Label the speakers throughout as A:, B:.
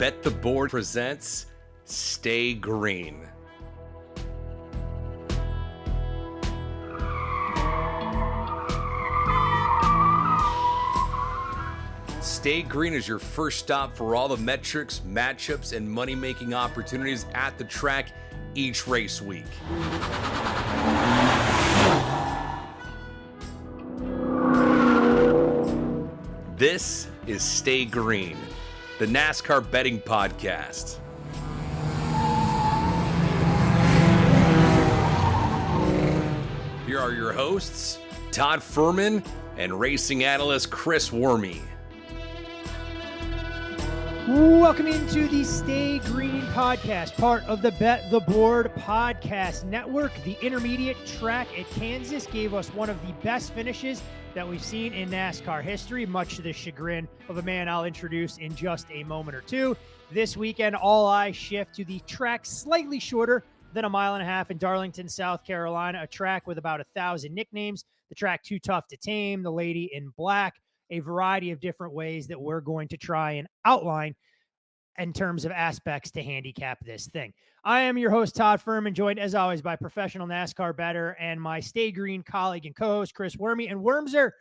A: Bet the Board presents Stay Green. Stay Green is your first stop for all the metrics, matchups, and money-making opportunities at the track each race week. This is Stay Green, the NASCAR betting podcast. Here are your hosts, Todd Fuhrman and racing analyst Chris Werme.
B: Welcome into the Stay Green podcast, part of the Bet the Board podcast network. The intermediate track at Kansas gave us one of the best finishes that we've seen in NASCAR history, much to the chagrin of a man I'll introduce in just a moment or two. This weekend, all eyes shift to the track slightly shorter than a mile and a half in Darlington, South Carolina, a track with about 1,000 nicknames, the track Too Tough to Tame, the Lady in Black, a variety of different ways that we're going to try and outline in terms of aspects to handicap this thing. I am your host, Todd Fuhrman, joined as always by professional NASCAR bettor and my Stay Green colleague and co-host, Chris Werme. And Wormser,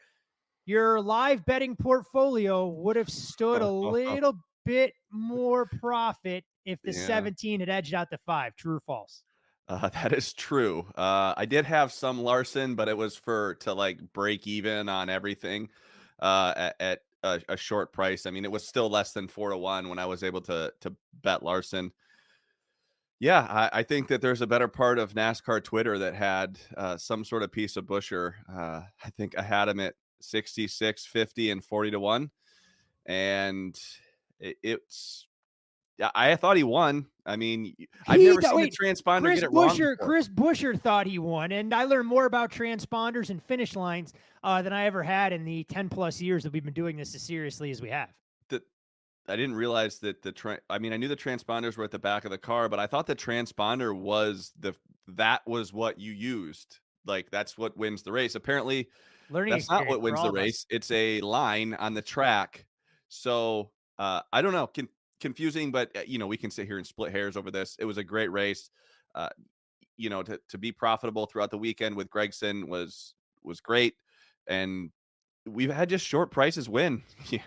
B: your live betting portfolio would have stood a little bit more profit if the 17 had edged out the 5. True or false?
C: That is true. I did have some Larson, but it was to like break even on everything at a short price. I mean, it was still less than 4-1 when I was able to bet Larson. Yeah, I think that there's a better part of NASCAR Twitter that had some sort of piece of Buescher. I think I had him at 66, 50, and 40-1. And I thought he won. I mean, I've never seen a transponder get it wrong before.
B: Chris Buescher thought he won, and I learned more about transponders and finish lines than I ever had in the 10-plus years that we've been doing this as seriously as we have.
C: I didn't realize that I knew the transponders were at the back of the car, but I thought the transponder was that was what you used. Like, that's what wins the race. Apparently, that's not what wins the race. It's a line on the track. So I don't know. Confusing, but we can sit here and split hairs over this. It was a great race. To be profitable throughout the weekend with Gragson was great, and we've had just short prices win. Yeah,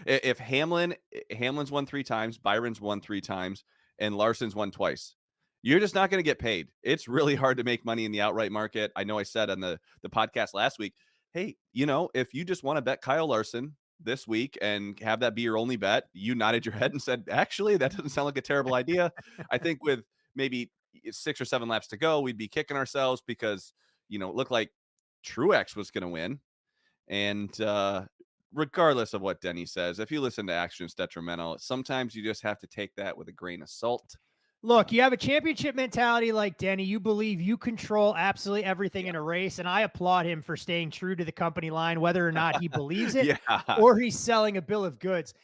C: if Hamlin's won 3 times, Byron's won 3 times, and Larson's won twice, you're just not going to get paid. It's really hard to make money in the outright market. I know I said on the podcast last week, hey, if you just want to bet Kyle Larson this week and have that be your only bet, you nodded your head and said, actually, that doesn't sound like a terrible idea. I think with maybe 6 or 7 laps to go, we'd be kicking ourselves because, it looked like Truex was going to win. And regardless of what Denny says, if you listen to Action, it's detrimental. Sometimes you just have to take that with a grain of salt.
B: Look, you have a championship mentality like Denny. You believe you control absolutely everything in a race, and I applaud him for staying true to the company line, whether or not he believes it or he's selling a bill of goods.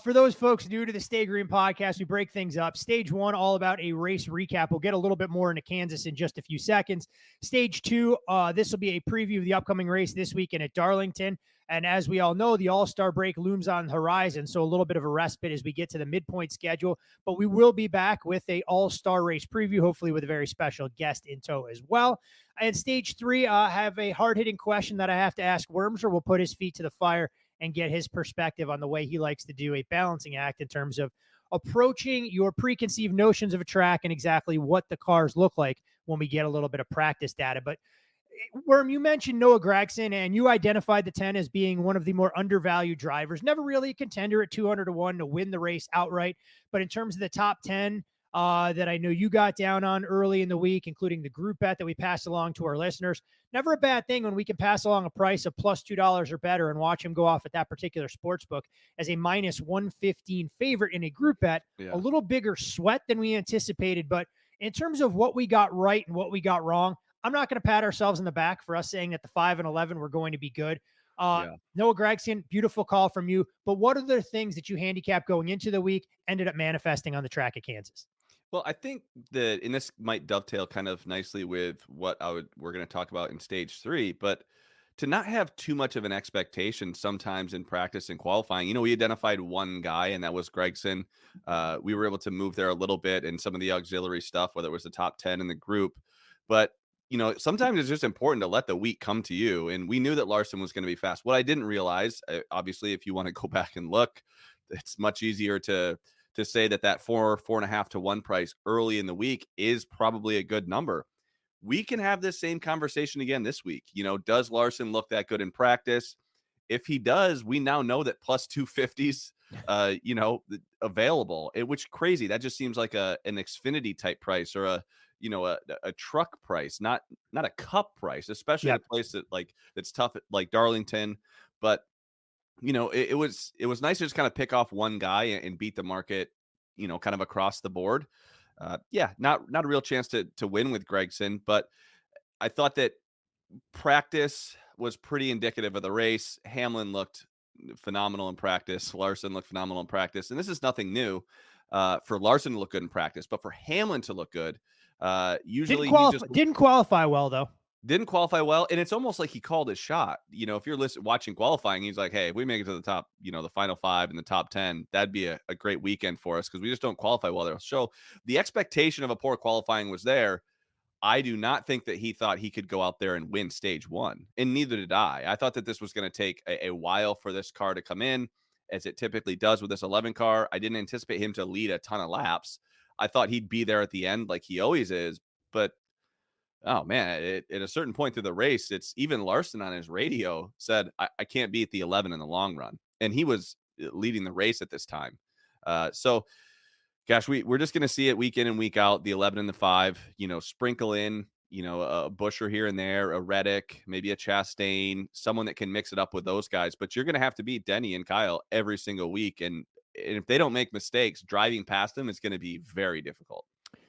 B: For those folks new to the Stay Green podcast, we break things up. Stage 1, all about a race recap. We'll get a little bit more into Kansas in just a few seconds. Stage 2, this will be a preview of the upcoming race this weekend at Darlington. And as we all know, the All-Star break looms on the horizon, so a little bit of a respite as we get to the midpoint schedule. But we will be back with a All-Star race preview, hopefully with a very special guest in tow as well. And Stage 3, I have a hard-hitting question that I have to ask Wormser. We'll put his feet to the fire and get his perspective on the way he likes to do a balancing act in terms of approaching your preconceived notions of a track and exactly what the cars look like when we get a little bit of practice data. But Worm, you mentioned Noah Gragson, and you identified the 10 as being one of the more undervalued drivers. Never really a contender at 200-1 to win the race outright. But in terms of the top 10 that I know you got down on early in the week, including the group bet that we passed along to our listeners, never a bad thing when we can pass along a price of plus $2 or better and watch him go off at that particular sports book as a minus 115 favorite in a group bet. A little bigger sweat than we anticipated. But in terms of what we got right and what we got wrong, I'm not going to pat ourselves in the back for us saying that the 5 and 11 were going to be good. Noah Gragson, beautiful call from you. But what are the things that you handicapped going into the week ended up manifesting on the track at Kansas?
C: Well, I think that, and this might dovetail kind of nicely with what we're going to talk about in stage 3, but to not have too much of an expectation sometimes in practice and qualifying. We identified one guy, and that was Gregson. We were able to move there a little bit in some of the auxiliary stuff, whether it was the top 10 in the group. But, sometimes it's just important to let the week come to you. And we knew that Larson was going to be fast. What I didn't realize, obviously, if you want to go back and look, it's much easier to say that 4.5 to 1 price early in the week is probably a good number. We can have this same conversation again this week. Does Larson look that good in practice? If he does, we now know that plus 250s, available. Which crazy. That just seems like an Xfinity type price or a truck price, not a cup price, especially in a place that's tough, like Darlington. But it was nice to just kind of pick off one guy and beat the market, kind of across the board. Not a real chance to win with Gregson, but I thought that practice was pretty indicative of the race. Hamlin looked phenomenal in practice. Larson looked phenomenal in practice. And this is nothing new for Larson to look good in practice, but for Hamlin to look good, usually
B: didn't qualify well, though.
C: Didn't qualify well, and it's almost like he called his shot. If you're watching qualifying, he's like, hey, if we make it to the top, the final 5 and the top 10, that'd be a great weekend for us because we just don't qualify well there. So the expectation of a poor qualifying was there. I do not think that he thought he could go out there and win stage 1, and neither did I. I thought that this was going to take a while for this car to come in, as it typically does with this 11 car. I didn't anticipate him to lead a ton of laps. I thought he'd be there at the end like he always is, but oh man, at a certain point through the race, it's even Larson on his radio said, I can't beat the 11 in the long run. And he was leading the race at this time. So gosh, we're just going to see it week in and week out, the 11 and the 5, sprinkle in, a Buescher here and there, a Reddick, maybe a Chastain, someone that can mix it up with those guys. But you're going to have to beat Denny and Kyle every single week. And if they don't make mistakes, driving past them is going to be very difficult.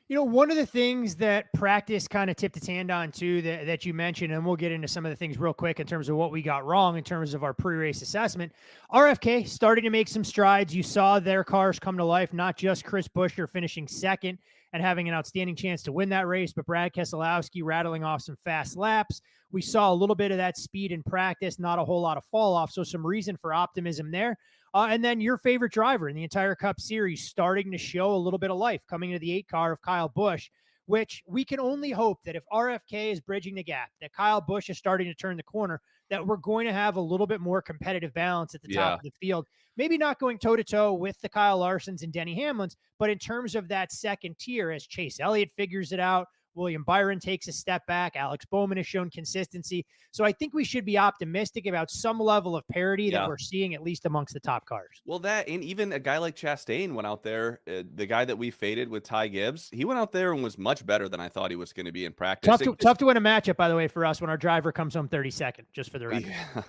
B: One of the things that practice kind of tipped its hand on too, that you mentioned, and we'll get into some of the things real quick in terms of what we got wrong in terms of our pre-race assessment. RFK starting to make some strides. You saw their cars come to life, not just Chris Buescher finishing second and having an outstanding chance to win that race, but Brad Keselowski rattling off some fast laps. We saw a little bit of that speed in practice, not a whole lot of fall off. So some reason for optimism there. And then your favorite driver in the entire Cup Series starting to show a little bit of life coming into the 8 car of Kyle Busch, which we can only hope that if RFK is bridging the gap, that Kyle Busch is starting to turn the corner, that we're going to have a little bit more competitive balance at the top of the field. Maybe not going toe-to-toe with the Kyle Larsons and Denny Hamlins, but in terms of that second tier, as Chase Elliott figures it out, William Byron takes a step back. Alex Bowman has shown consistency. So I think we should be optimistic about some level of parity that we're seeing, at least amongst the top cars.
C: Well, that, and even a guy like Chastain went out there, the guy that we faded with Ty Gibbs, he went out there and was much better than I thought he was going to be in practice.
B: Tough to win a matchup, by the way, for us when our driver comes home 32nd, just for the record.
C: Yeah.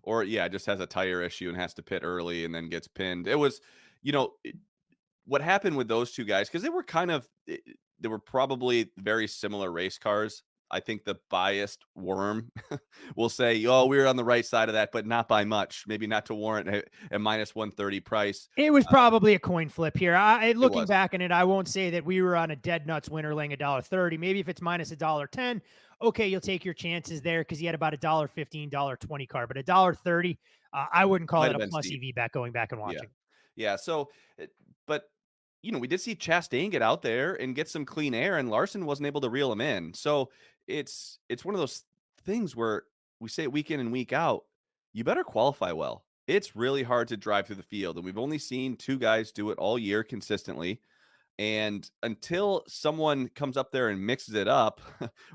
C: Or, just has a tire issue and has to pit early and then gets pinned. It was, what happened with those two guys, because they were probably very similar race cars. I think the biased Worm will say, oh, we were on the right side of that, but not by much. Maybe not to warrant a minus 130 price.
B: It was probably a coin flip here. Looking back on it, I won't say that we were on a dead nuts winner laying $1.30. Maybe if it's minus $1.10, okay, you'll take your chances there because he had about $1.15, $1.20 car. But $1.30, I wouldn't call it a plus EV bet going back and watching.
C: Yeah. So, but we did see Chastain get out there and get some clean air, and Larson wasn't able to reel him in. So it's one of those things where we say week in and week out, you better qualify well. It's really hard to drive through the field, and we've only seen 2 guys do it all year consistently. And until someone comes up there and mixes it up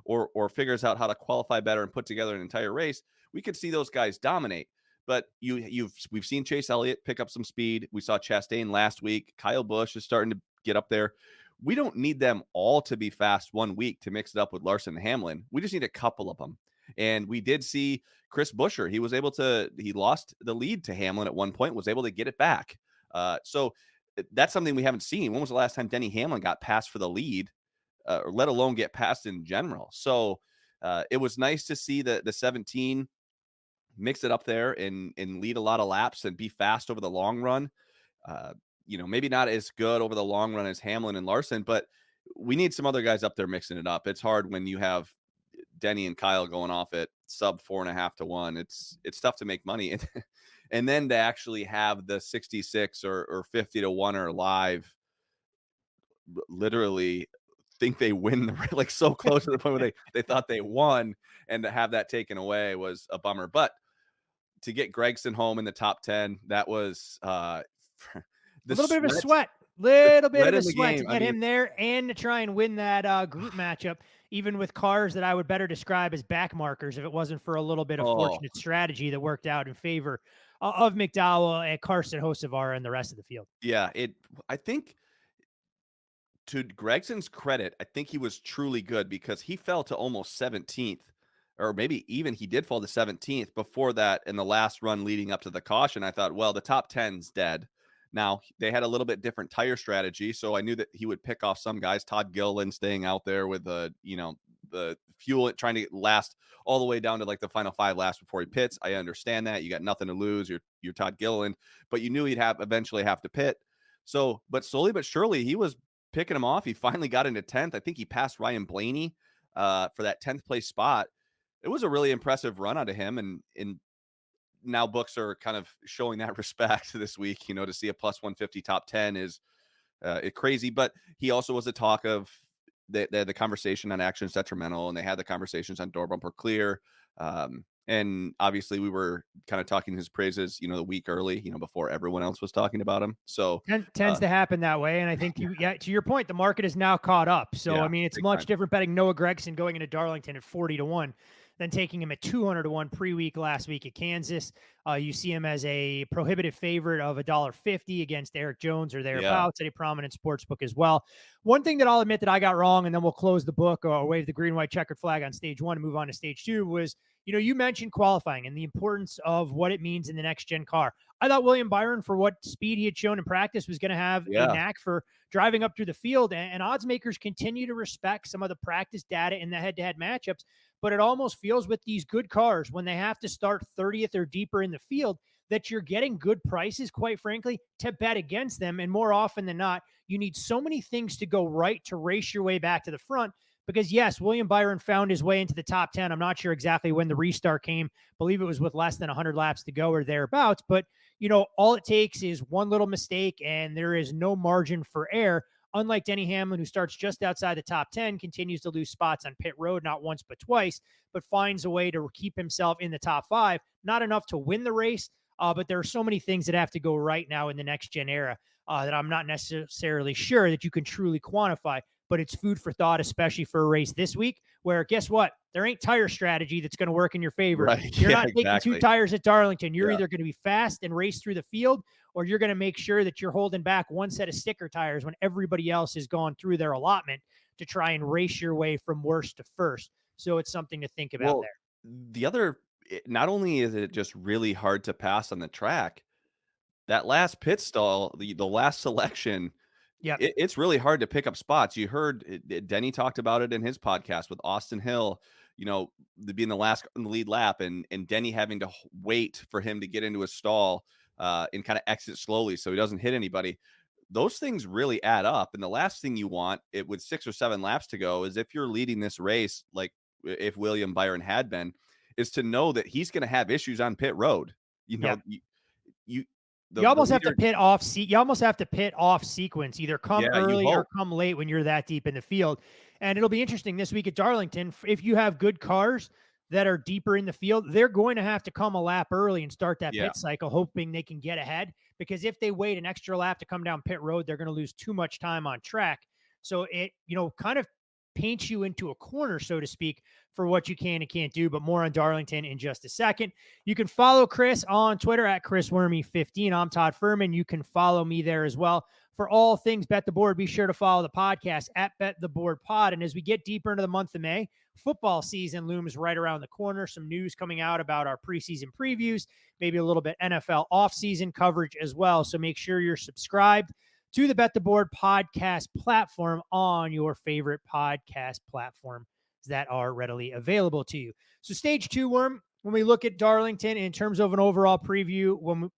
C: or figures out how to qualify better and put together an entire race, we could see those guys dominate. But we've seen Chase Elliott pick up some speed. We saw Chastain last week. Kyle Busch is starting to get up there. We don't need them all to be fast one week to mix it up with Larson and Hamlin. We just need a couple of them. And we did see Chris Buescher. He lost the lead to Hamlin at one point, was able to get it back. So that's something we haven't seen. When was the last time Denny Hamlin got passed for the lead, or let alone get passed in general? So it was nice to see the 17 mix it up there and lead a lot of laps and be fast over the long run. Maybe not as good over the long run as Hamlin and Larson, but we need some other guys up there mixing it up. It's hard when you have Denny and Kyle going off at sub 4.5 to 1. It's tough to make money. And then to actually have the 66 or 50 to 1 or live literally think they win like so close to the point where they thought they won, and to have that taken away was a bummer. But to get Gregson home in the top 10, that was
B: a little bit of a sweat to get him there and to try and win that group matchup, even with cars that I would better describe as back markers if it wasn't for a little bit of fortunate strategy that worked out in favor of McDowell and Carson Hocevar and the rest of the field.
C: Yeah, I think, to Gregson's credit, I think he was truly good because he fell to almost 17th, or maybe even he did fall to 17th before that in the last run leading up to the caution. I thought, well, the top 10's dead. Now, they had a little bit different tire strategy, so I knew that he would pick off some guys. Todd Gilliland staying out there with the fuel, trying to last all the way down to like the final 5 laps before he pits. I understand that. You got nothing to lose. You're Todd Gilliland, but you knew he'd eventually have to pit. So, but slowly but surely, he was picking him off. He finally got into 10th. I think he passed Ryan Blaney for that 10th place spot. It was a really impressive run out of him. And now books are kind of showing that respect this week, to see a plus 150 top 10 is crazy. But he also was a talk of the conversation on Actions Detrimental, and they had the conversations on Door Bumper Clear. And obviously we were kind of talking his praises, the week early, before everyone else was talking about him. So
B: tends to happen that way. And I think to your point, the market is now caught up. So, yeah, I mean, it's much different betting Noah Gragson going into Darlington at 40 to 1 than taking him at 200 to 1 pre-week last week at Kansas. You see him as a prohibitive favorite of $1.50 against Eric Jones or thereabouts at a prominent sports book as well. One thing that I'll admit that I got wrong, and then we'll close the book or wave the green, white checkered flag on stage 1 and move on to stage 2, was, you mentioned qualifying and the importance of what it means in the next gen car. I thought William Byron, for what speed he had shown in practice, was going to have a knack for driving up through the field, and odds makers continue to respect some of the practice data in the head-to-head matchups. But it almost feels with these good cars, when they have to start 30th or deeper in the field, that you're getting good prices, quite frankly, to bet against them. And more often than not, you need so many things to go right to race your way back to the front. Because yes, William Byron found his way into the top 10. I'm not sure exactly when the restart came. I believe it was with less than 100 laps to go or thereabouts. But, all it takes is one little mistake and there is no margin for error. Unlike Denny Hamlin, who starts just outside the top 10, continues to lose spots on pit road, not once but twice, but finds a way to keep himself in the top 5. Not enough to win the race, but there are so many things that have to go right now in the next gen era that I'm not necessarily sure that you can truly quantify. But it's food for thought, especially for a race this week, where guess what? There ain't tire strategy that's going to work in your favor.
C: Right.
B: You're not taking 2 tires at Darlington. You're either going to be fast and race through the field, or you're going to make sure that you're holding back one set of sticker tires when everybody else has gone through their allotment to try and race your way from worst to first. So it's something to think about there.
C: The other, not only is it just really hard to pass on the track, that last pit stall, the last selection, it's really hard to pick up spots. You heard Denny talked about it in his podcast with Austin Hill, being the lead lap, and Denny having to wait for him to get into a stall and kind of exit slowly so he doesn't hit anybody. Those things really add up. And the last thing you want, with 6 or 7 laps to go, is if you're leading this race, like if William Byron had been, is to know that he's going to have issues on pit road.
B: You almost have to pit off. You almost have to pit off sequence, either come early or come late when you're that deep in the field. And it'll be interesting this week at Darlington. If you have good cars that are deeper in the field, they're going to have to come a lap early and start that pit cycle, hoping they can get ahead. Because if they wait an extra lap to come down pit road, they're going to lose too much time on track. So it, kind of paints you into a corner, so to speak, for what you can and can't do. But more on Darlington in just a second. You can follow Chris on Twitter at ChrisWerme15. I'm Todd Fuhrman. You can follow me there as well. For all things Bet the Board, be sure to follow the podcast at Bet the Board Pod. And as we get deeper into the month of May, football season looms right around the corner. Some news coming out about our preseason previews, maybe a little bit NFL offseason coverage as well. So make sure you're subscribed to the Bet the Board podcast platform on your favorite podcast platform that are readily available to you. So stage 2, Worm, when we look at Darlington in terms of an overall preview, when we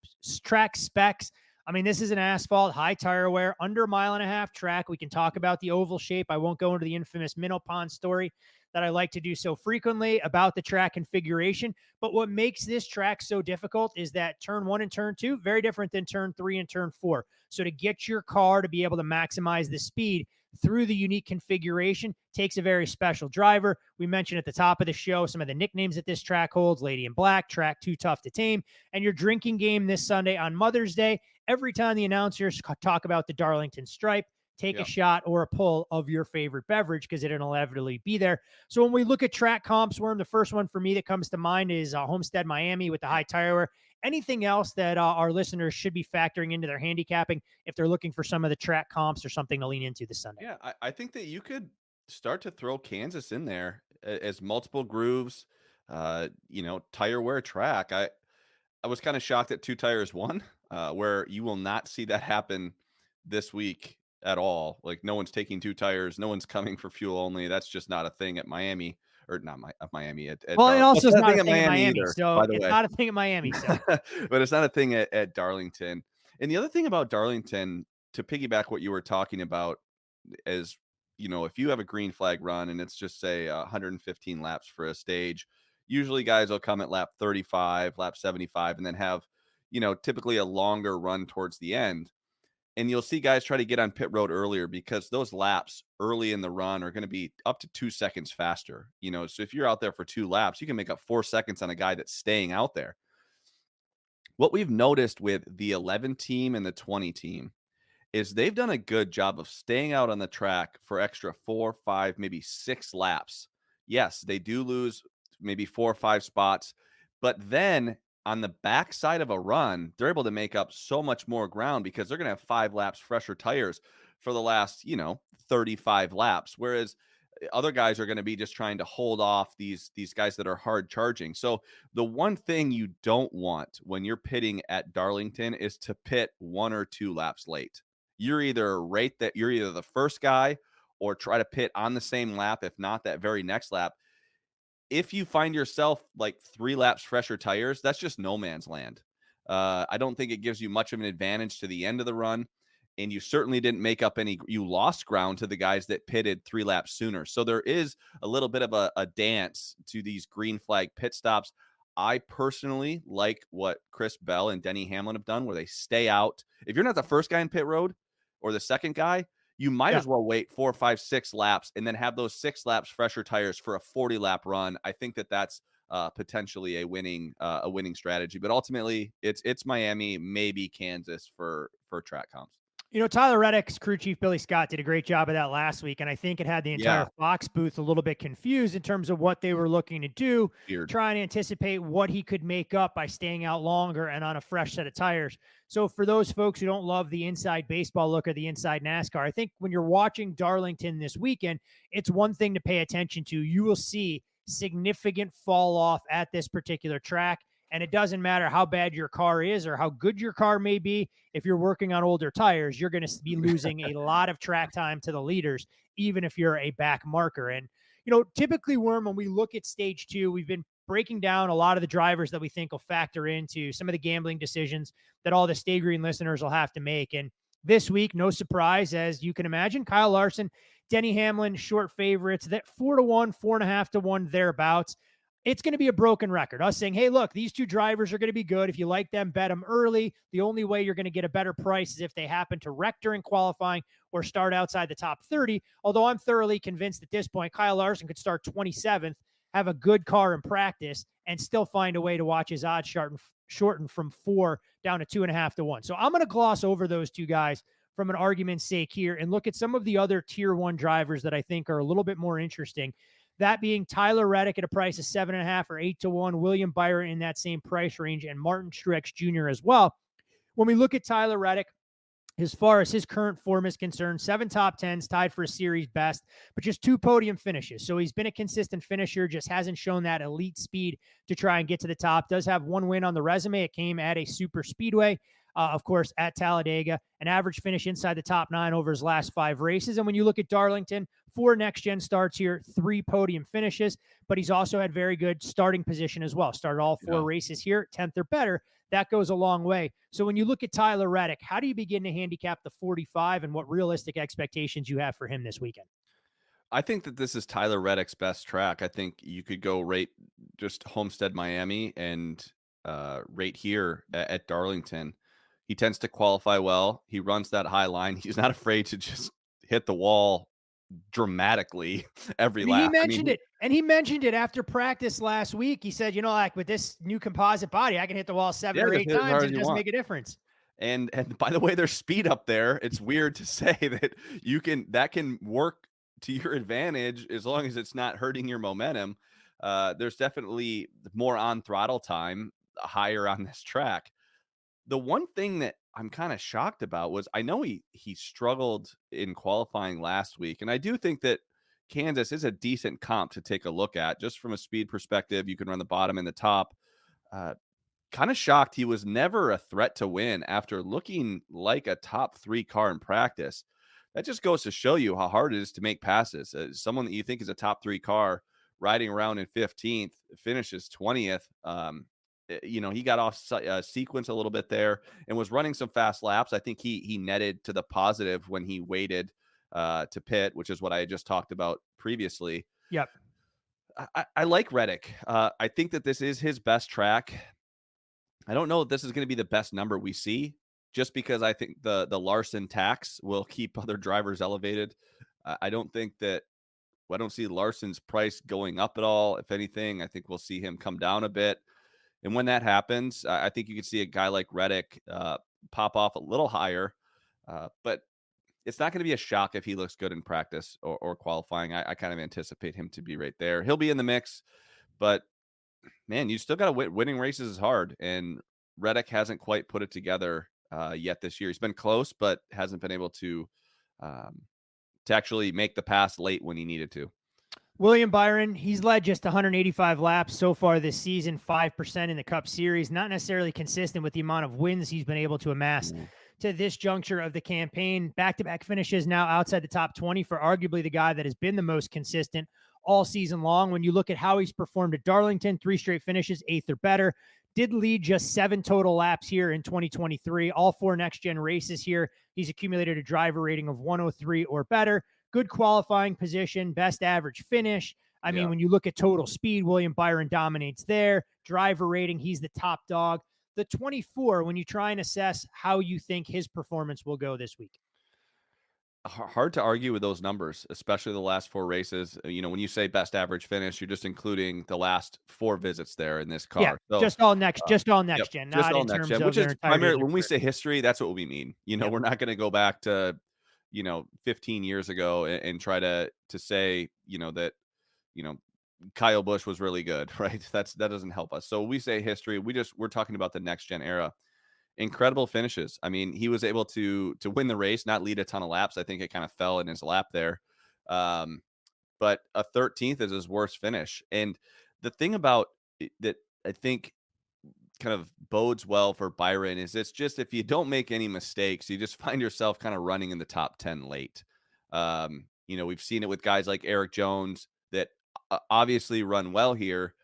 B: track specs, I mean, this is an asphalt, high tire wear, under 1.5 mile track. We can talk about the oval shape. I won't go into the infamous minnow pond story that I like to do so frequently about the track configuration. But what makes this track so difficult is that turn 1 and turn 2, very different than turn 3 and turn 4. So to get your car to be able to maximize the speed through the unique configuration takes a very special driver. We mentioned at the top of the show some of the nicknames that this track holds: Lady in Black, Track Too Tough to Tame, and your drinking game this Sunday on Mother's Day. Every time the announcers talk about the Darlington stripe, take a shot or a pull of your favorite beverage, because it'll inevitably be there. So when we look at track comps, Worm, the first one for me that comes to mind is Homestead Miami with the high tire wear. Anything else that our listeners should be factoring into their handicapping if they're looking for some of the track comps or something to lean into this Sunday?
C: Yeah, I think that you could start to throw Kansas in there as multiple grooves, tire wear track. I was kind of shocked that 2 tires won, where you will not see that happen this week at all. Like, no one's taking 2 tires. No one's coming for fuel only. That's just not a thing at Miami, or not Miami.
B: Well, it also is not a thing at Miami
C: either,
B: so it's not a thing at Miami. So,
C: but it's not a thing at Darlington. And the other thing about Darlington, to piggyback what you were talking about, is, if you have a green flag run and it's just say 115 laps for a stage, usually guys will come at lap 35, lap 75, and then have, typically a longer run towards the end. And you'll see guys try to get on pit road earlier, because those laps early in the run are going to be up to 2 seconds faster. So if you're out there for 2 laps, you can make up 4 seconds on a guy that's staying out there. What we've noticed with the 11 team and the 20 team is they've done a good job of staying out on the track for extra 4, 5, maybe 6 laps. Yes, they do lose maybe 4 or 5 spots, but then on the backside of a run, they're able to make up so much more ground, because they're going to have 5 laps fresher tires for the last, 35 laps. Whereas other guys are going to be just trying to hold off these guys that are hard charging. So the one thing you don't want when you're pitting at Darlington is to pit 1 or 2 laps late. You're either the first guy, or try to pit on the same lap, if not that very next lap. If you find yourself like 3 laps fresher tires, that's just no man's land. I don't think it gives you much of an advantage to the end of the run. And you certainly didn't make up you lost ground to the guys that pitted 3 laps sooner. So there is a little bit of a dance to these green flag pit stops. I personally like what Chris Bell and Denny Hamlin have done, where they stay out. If you're not the first guy in pit road or the second guy, you might as well wait 4, 5, 6 laps and then have those 6 laps fresher tires for a 40-lap run. I think that's potentially a winning strategy. But ultimately, it's Miami, maybe Kansas for track comps.
B: Tyler Reddick's crew chief, Billy Scott, did a great job of that last week, and I think it had the entire Fox booth a little bit confused in terms of what they were looking to do, trying to anticipate what he could make up by staying out longer and on a fresh set of tires. So for those folks who don't love the inside baseball look or the inside NASCAR, I think when you're watching Darlington this weekend, it's one thing to pay attention to. You will see significant fall off at this particular track. And it doesn't matter how bad your car is or how good your car may be. If you're working on older tires, you're going to be losing a lot of track time to the leaders, even if you're a back marker. And, typically, Worm, when we look at stage 2, we've been breaking down a lot of the drivers that we think will factor into some of the gambling decisions that all the Stay Green listeners will have to make. And this week, no surprise, as you can imagine, Kyle Larson, Denny Hamlin, short favorites, that 4-1, 4.5-1, thereabouts. It's going to be a broken record. Us saying, hey, look, these 2 drivers are going to be good. If you like them, bet them early. The only way you're going to get a better price is if they happen to wreck during qualifying or start outside the top 30. Although I'm thoroughly convinced at this point, Kyle Larson could start 27th, have a good car in practice, and still find a way to watch his odds shorten from 4 down to 2.5-1. So I'm going to gloss over those 2 guys from an argument's sake here and look at some of the other tier 1 drivers that I think are a little bit more interesting. That being Tyler Reddick at a price of 7.5 or 8-1, William Byron in that same price range, and Martin Truex Jr. as well. When we look at Tyler Reddick, as far as his current form is concerned, 7 top 10s, tied for a series best, but just 2 podium finishes. So he's been a consistent finisher, just hasn't shown that elite speed to try and get to the top. Does have 1 win on the resume. It came at a super speedway. Of course, at Talladega, an average finish inside the top 9 over his last 5 races. And when you look at Darlington, 4 next-gen starts here, 3 podium finishes, but he's also had very good starting position as well. Started all 4 races here, 10th or better. That goes a long way. So when you look at Tyler Reddick, how do you begin to handicap the 45 and what realistic expectations you have for him this weekend?
C: I think that this is Tyler Reddick's best track. I think you could go rate just Homestead, Miami, and rate here at Darlington. He tends to qualify well. He runs that high line. He's not afraid to just hit the wall dramatically every lap.
B: He mentioned it, and he mentioned it after practice last week. He said, like with this new composite body, I can hit the wall 7 or 8 times and it doesn't make a difference.
C: And by the way, there's speed up there. It's weird to say that that can work to your advantage as long as it's not hurting your momentum. There's definitely more on throttle time higher on this track. The one thing that I'm kind of shocked about was I know he struggled in qualifying last week, and I do think that Kansas is a decent comp to take a look at just from a speed perspective. You can run the bottom and the top. Kind of shocked he was never a threat to win after looking like a top 3 car in practice. That just goes to show you how hard it is to make passes. Someone that you think is a top 3 car riding around in 15th finishes 20th. He got off sequence a little bit there and was running some fast laps. I think he netted to the positive when he waited to pit, which is what I had just talked about previously.
B: Yep.
C: I like Reddick. I think that this is his best track. I don't know if this is going to be the best number we see, just because I think the Larson tax will keep other drivers elevated. I don't see Larson's price going up at all. If anything, I think we'll see him come down a bit. And when that happens, I think you could see a guy like Reddick pop off a little higher. But it's not going to be a shock if he looks good in practice or qualifying. I kind of anticipate him to be right there. He'll be in the mix, but man, you still got to win. Winning races is hard, and Reddick hasn't quite put it together yet this year. He's been close, but hasn't been able to actually make the pass late when he needed to.
B: William Byron, he's led just 185 laps so far this season, 5% in the Cup Series, not necessarily consistent with the amount of wins he's been able to amass to this juncture of the campaign. Back-to-back finishes now outside the top 20 for arguably the guy that has been the most consistent all season long. When you look at how he's performed at Darlington, 3 straight finishes, 8th or better, did lead just 7 total laps here in 2023. All 4 next-gen races here, he's accumulated a driver rating of 103 or better. Good qualifying position, best average finish. I mean, when you look at total speed, William Byron dominates there. Driver rating, he's the top dog. The 24, when you try and assess how you think his performance will go this week.
C: Hard to argue with those numbers, especially the last 4 races. When you say best average finish, you're just including the last 4 visits there in this car.
B: Yeah, so, just all next gen, not in terms of
C: which is primarily when we say history, that's what we mean. We're not going to go back to 15 years ago and try to say that Kyle Busch was really good, right? That doesn't help us. So we say history. We're talking about the next gen era. Incredible finishes. I mean, he was able to win the race, not lead a ton of laps. I think it kind of fell in his lap there. But a 13th is his worst finish. And the thing about that I think kind of bodes well for Byron is it's just, if you don't make any mistakes, you just find yourself kind of running in the top 10 late. We've seen it with guys like Eric Jones that obviously run well here,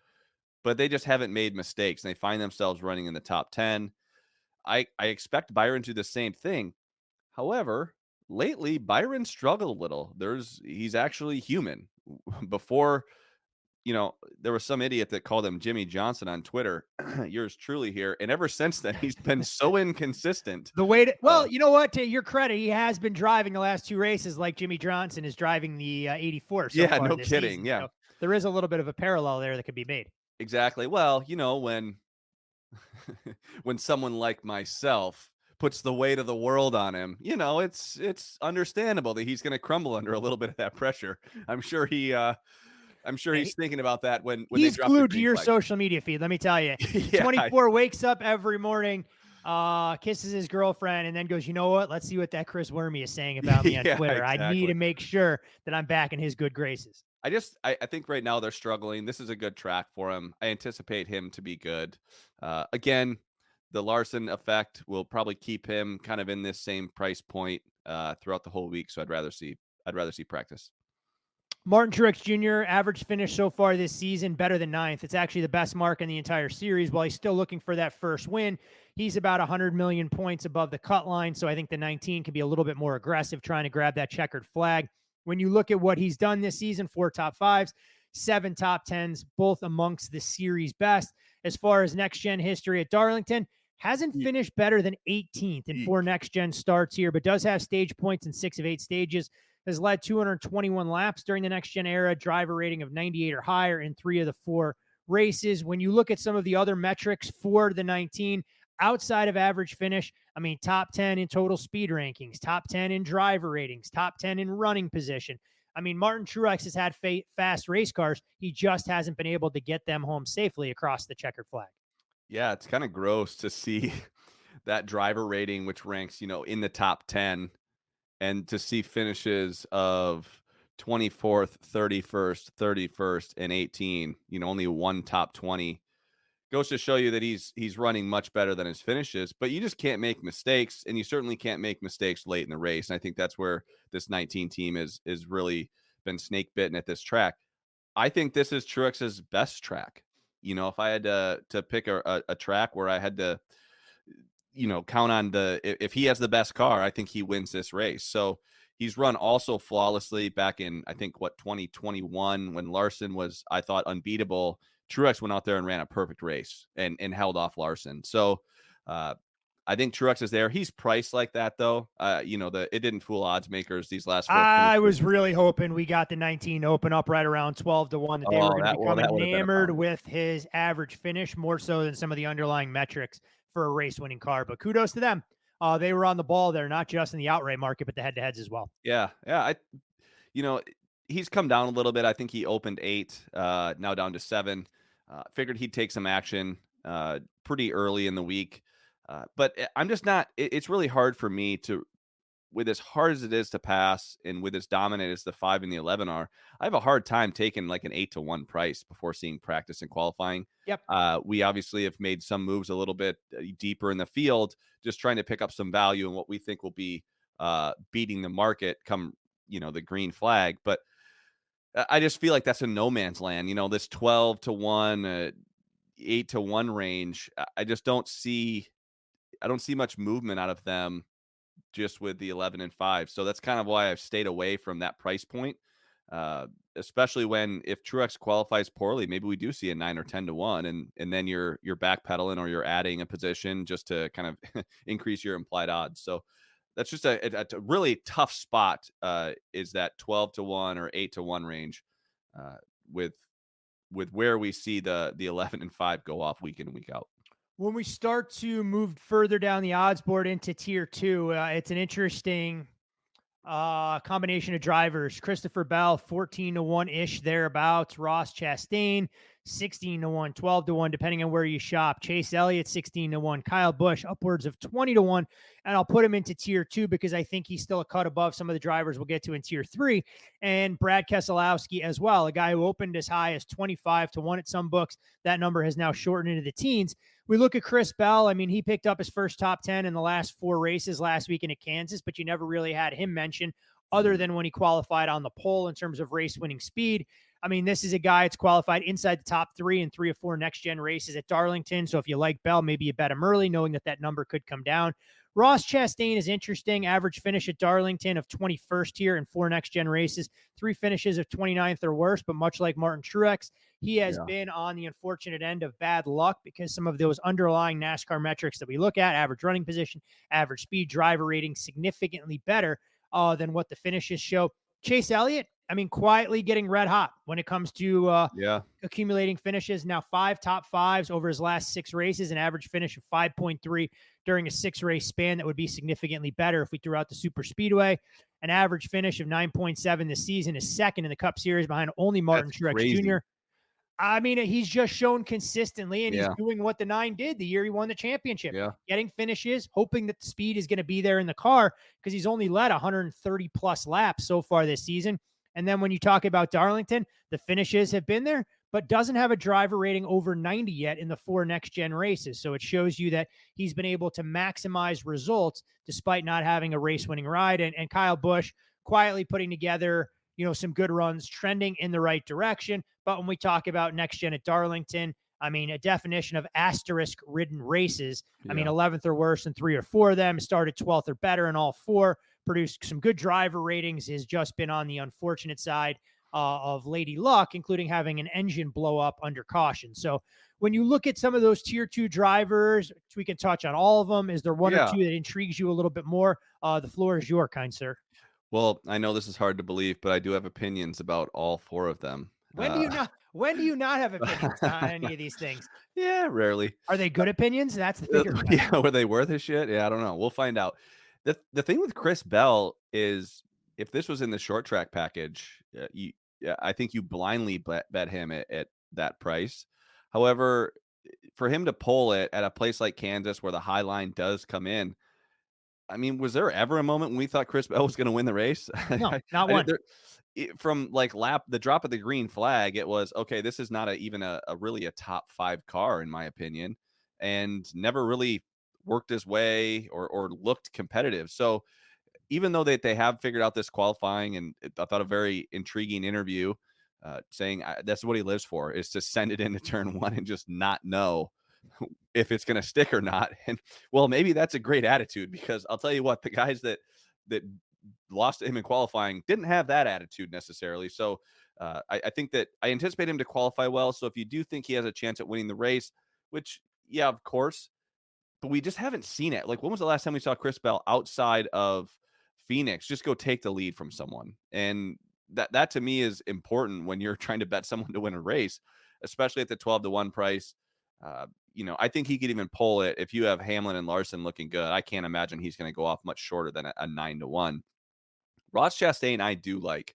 C: but they just haven't made mistakes and they find themselves running in the top 10. I expect Byron to do the same thing. However, lately Byron struggled a little. He's actually human. Before, there was some idiot that called him Jimmy Johnson on Twitter. Yours truly here. And ever since then, he's been so inconsistent.
B: You know what? To your credit, he has been driving the last 2 races like Jimmy Johnson is driving the 84. So far
C: no
B: this
C: kidding.
B: Season.
C: Yeah.
B: So there is a little bit of a parallel there that could be made.
C: Exactly. Well, when someone like myself puts the weight of the world on him, it's understandable that he's going to crumble under a little bit of that pressure. I'm sure he's thinking about that when
B: he's
C: they drop
B: glued to your social media feed. Let me tell you, 24 wakes up every morning, kisses his girlfriend, and then goes, you know what? Let's see what that Chris Werme is saying about me on Twitter. Exactly. I need to make sure that I'm back in his good graces.
C: I think right now they're struggling. This is a good track for him. I anticipate him to be good. Again, the Larson effect will probably keep him kind of in this same price point throughout the whole week. So I'd rather see practice.
B: Martin Truex Jr. average finish so far this season, better than 9th. It's actually the best mark in the entire series. While he's still looking for that first win, he's about 100 million points above the cut line. So I think the 19 can be a little bit more aggressive, trying to grab that checkered flag. When you look at what he's done this season, 4 top 5s, 7 top 10s, both amongst the series best. As far as next-gen history at Darlington, hasn't finished better than 18th in 4 next-gen starts here, but does have stage points in 6 of 8 stages, has led 221 laps during the next-gen era, driver rating of 98 or higher in 3 of the 4 races. When you look at some of the other metrics for the 19, outside of average finish, I mean, top 10 in total speed rankings, top 10 in driver ratings, top 10 in running position. I mean, Martin Truex has had fast race cars. He just hasn't been able to get them home safely across the checkered flag.
C: Yeah, it's kind of gross to see that driver rating, which ranks, in the top 10, and to see finishes of 24th, 31st, 31st, and 18, only one top 20. Goes to show you that he's running much better than his finishes, but you just can't make mistakes, and you certainly can't make mistakes late in the race. And I think that's where this 19 team is really been snake bitten at this track. I think this is Truex's best track. If I had to pick a track where I had to, count on if he has the best car, I think he wins this race. So he's run also flawlessly back in, I think, 2021, when Larson was, I thought, unbeatable. Truex went out there and ran a perfect race and held off Larson. So I think Truex is there. He's priced like that, though. It didn't fool odds makers these last 4
B: I was really hoping we got the 19 open up right around 12-1, that they were going to become enamored with his average finish more so than some of the underlying metrics for a race-winning car. But kudos to them. They were on the ball there, not just in the outright market, but the head-to-heads as well.
C: Yeah. He's come down a little bit. I think he opened 8, now down to 7. Figured he'd take some action pretty early in the week. But I'm just not, it's really hard for me to, with as hard as it is to pass and with as dominant as the 5 and the 11 are, I have a hard time taking like an 8-1 price before seeing practice and qualifying.
B: Yep.
C: We obviously have made some moves a little bit deeper in the field, just trying to pick up some value in what we think will be beating the market come, the green flag. But I just feel like that's a no man's land, this 12-1, 8-1 range. I don't see much movement out of them just with the 11 and 5. So that's kind of why I've stayed away from that price point. Especially if Truex qualifies poorly, maybe we do see a 9 or 10-1, and then you're backpedaling or you're adding a position just to kind of increase your implied odds. So that's just a really tough spot, is that 12-1 or 8-1 range, with where we see the 11 and 5 go off week in and week out.
B: When we start to move further down the odds board into tier 2, it's an interesting combination of drivers. Christopher Bell, 14-1-ish thereabouts. Ross Chastain, 16-1, 12-1, depending on where you shop. Chase Elliott, 16-1. Kyle Busch, upwards of 20-1. And I'll put him into tier 2 because I think he's still a cut above some of the drivers we'll get to in tier 3. And Brad Keselowski as well, a guy who opened as high as 25-1 at some books. That number has now shortened into the teens. We look at Chris Bell. I mean, he picked up his first top 10 in the last 4 races last weekend at Kansas, but you never really had him mentioned other than when he qualified on the pole in terms of race winning speed. I mean, this is a guy that's qualified inside the top 3 in 3 or 4 next-gen races at Darlington. So if you like Bell, maybe you bet him early, knowing that number could come down. Ross Chastain is interesting. Average finish at Darlington of 21st here in 4 next-gen races. 3 finishes of 29th or worse, but much like Martin Truex, he has been on the unfortunate end of bad luck because some of those underlying NASCAR metrics that we look at, average running position, average speed, driver rating, significantly better than what the finishes show. Chase Elliott, I mean, quietly getting red hot when it comes to accumulating finishes. Now 5 top 5s over his last 6 races, an average finish of 5.3 during a 6-race span. That would be significantly better if we threw out the super speedway. An average finish of 9.7 this season is second in the Cup Series behind only Martin Truex Jr. I mean, he's just shown consistently, and he's doing what the 9 did the year he won the championship. Getting finishes, hoping that the speed is going to be there in the car because he's only led 130-plus laps so far this season. And then when you talk about Darlington, the finishes have been there, but doesn't have a driver rating over 90 yet in the 4 next-gen races. So it shows you that he's been able to maximize results despite not having a race-winning ride. And Kyle Busch quietly putting together, some good runs, trending in the right direction. But when we talk about next-gen at Darlington, I mean, a definition of asterisk-ridden races. I mean, 11th or worse in 3 or 4 of them, started 12th or better in all 4. produced some good driver ratings, has just been on the unfortunate side of Lady Luck, including having an engine blow up under caution. So when you look at some of those tier 2 drivers, we can touch on all of them. Is there one or two that intrigues you a little bit more? The floor is your kind, sir.
C: Well, I know this is hard to believe, but I do have opinions about all 4 of them.
B: When do you not have opinions on any of these things?
C: Yeah, rarely.
B: Are they good opinions? That's the figure.
C: Yeah, were they worth a shit? Yeah, I don't know. We'll find out. The thing with Chris Bell is if this was in the short track package, I think you blindly bet him at that price. However, for him to pull it at a place like Kansas where the high line does come in, I mean, was there ever a moment when we thought Chris Bell was going to win the race?
B: No, not one.
C: From like the drop of the green flag, it was okay. This is not even a really a top 5 car in my opinion, and never really worked his way or looked competitive. So even though they have figured out this qualifying, and I thought a very intriguing interview saying that's what he lives for, is to send it into turn 1 and just not know if it's going to stick or not. And well, maybe that's a great attitude, because I'll tell you what, the guys that lost to him in qualifying didn't have that attitude necessarily. So I think that I anticipate him to qualify well. So if you do think he has a chance at winning the race, which, yeah, of course, but we just haven't seen it. Like, when was the last time we saw Chris Bell outside of Phoenix just go take the lead from someone? And that to me is important when you're trying to bet someone to win a race, especially at the 12-1 price. I think he could even pull it if you have Hamlin and Larson looking good. I can't imagine he's going to go off much shorter than a 9-1. Ross Chastain, I do like.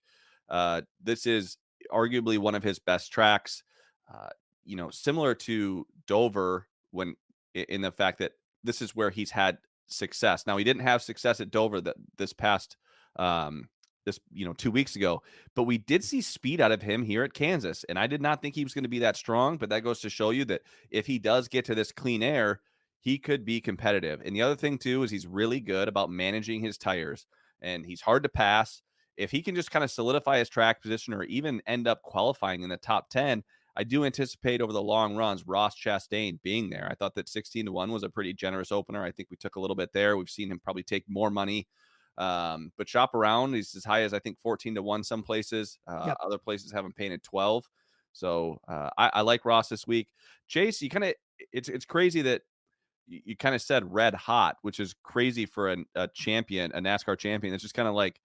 C: This is arguably one of his best tracks. Similar to Dover, when in the fact that this is where he's had success. Now, he didn't have success at Dover this past 2 weeks ago, but we did see speed out of him here at Kansas, and I did not think he was going to be that strong, but that goes to show you that if he does get to this clean air, he could be competitive. And the other thing too is he's really good about managing his tires, and he's hard to pass. If he can just kind of solidify his track position or even end up qualifying in the top 10, I do anticipate over the long runs Ross Chastain being there. I thought that 16-1 was a pretty generous opener. I think we took a little bit there. We've seen him probably take more money. But shop around, he's as high as I think 14-1 some places. Other places have him painted 12. So I like Ross this week. Chase, you kind of it's crazy that you kind of said red hot, which is crazy for a champion, a NASCAR champion. It's just kind of like,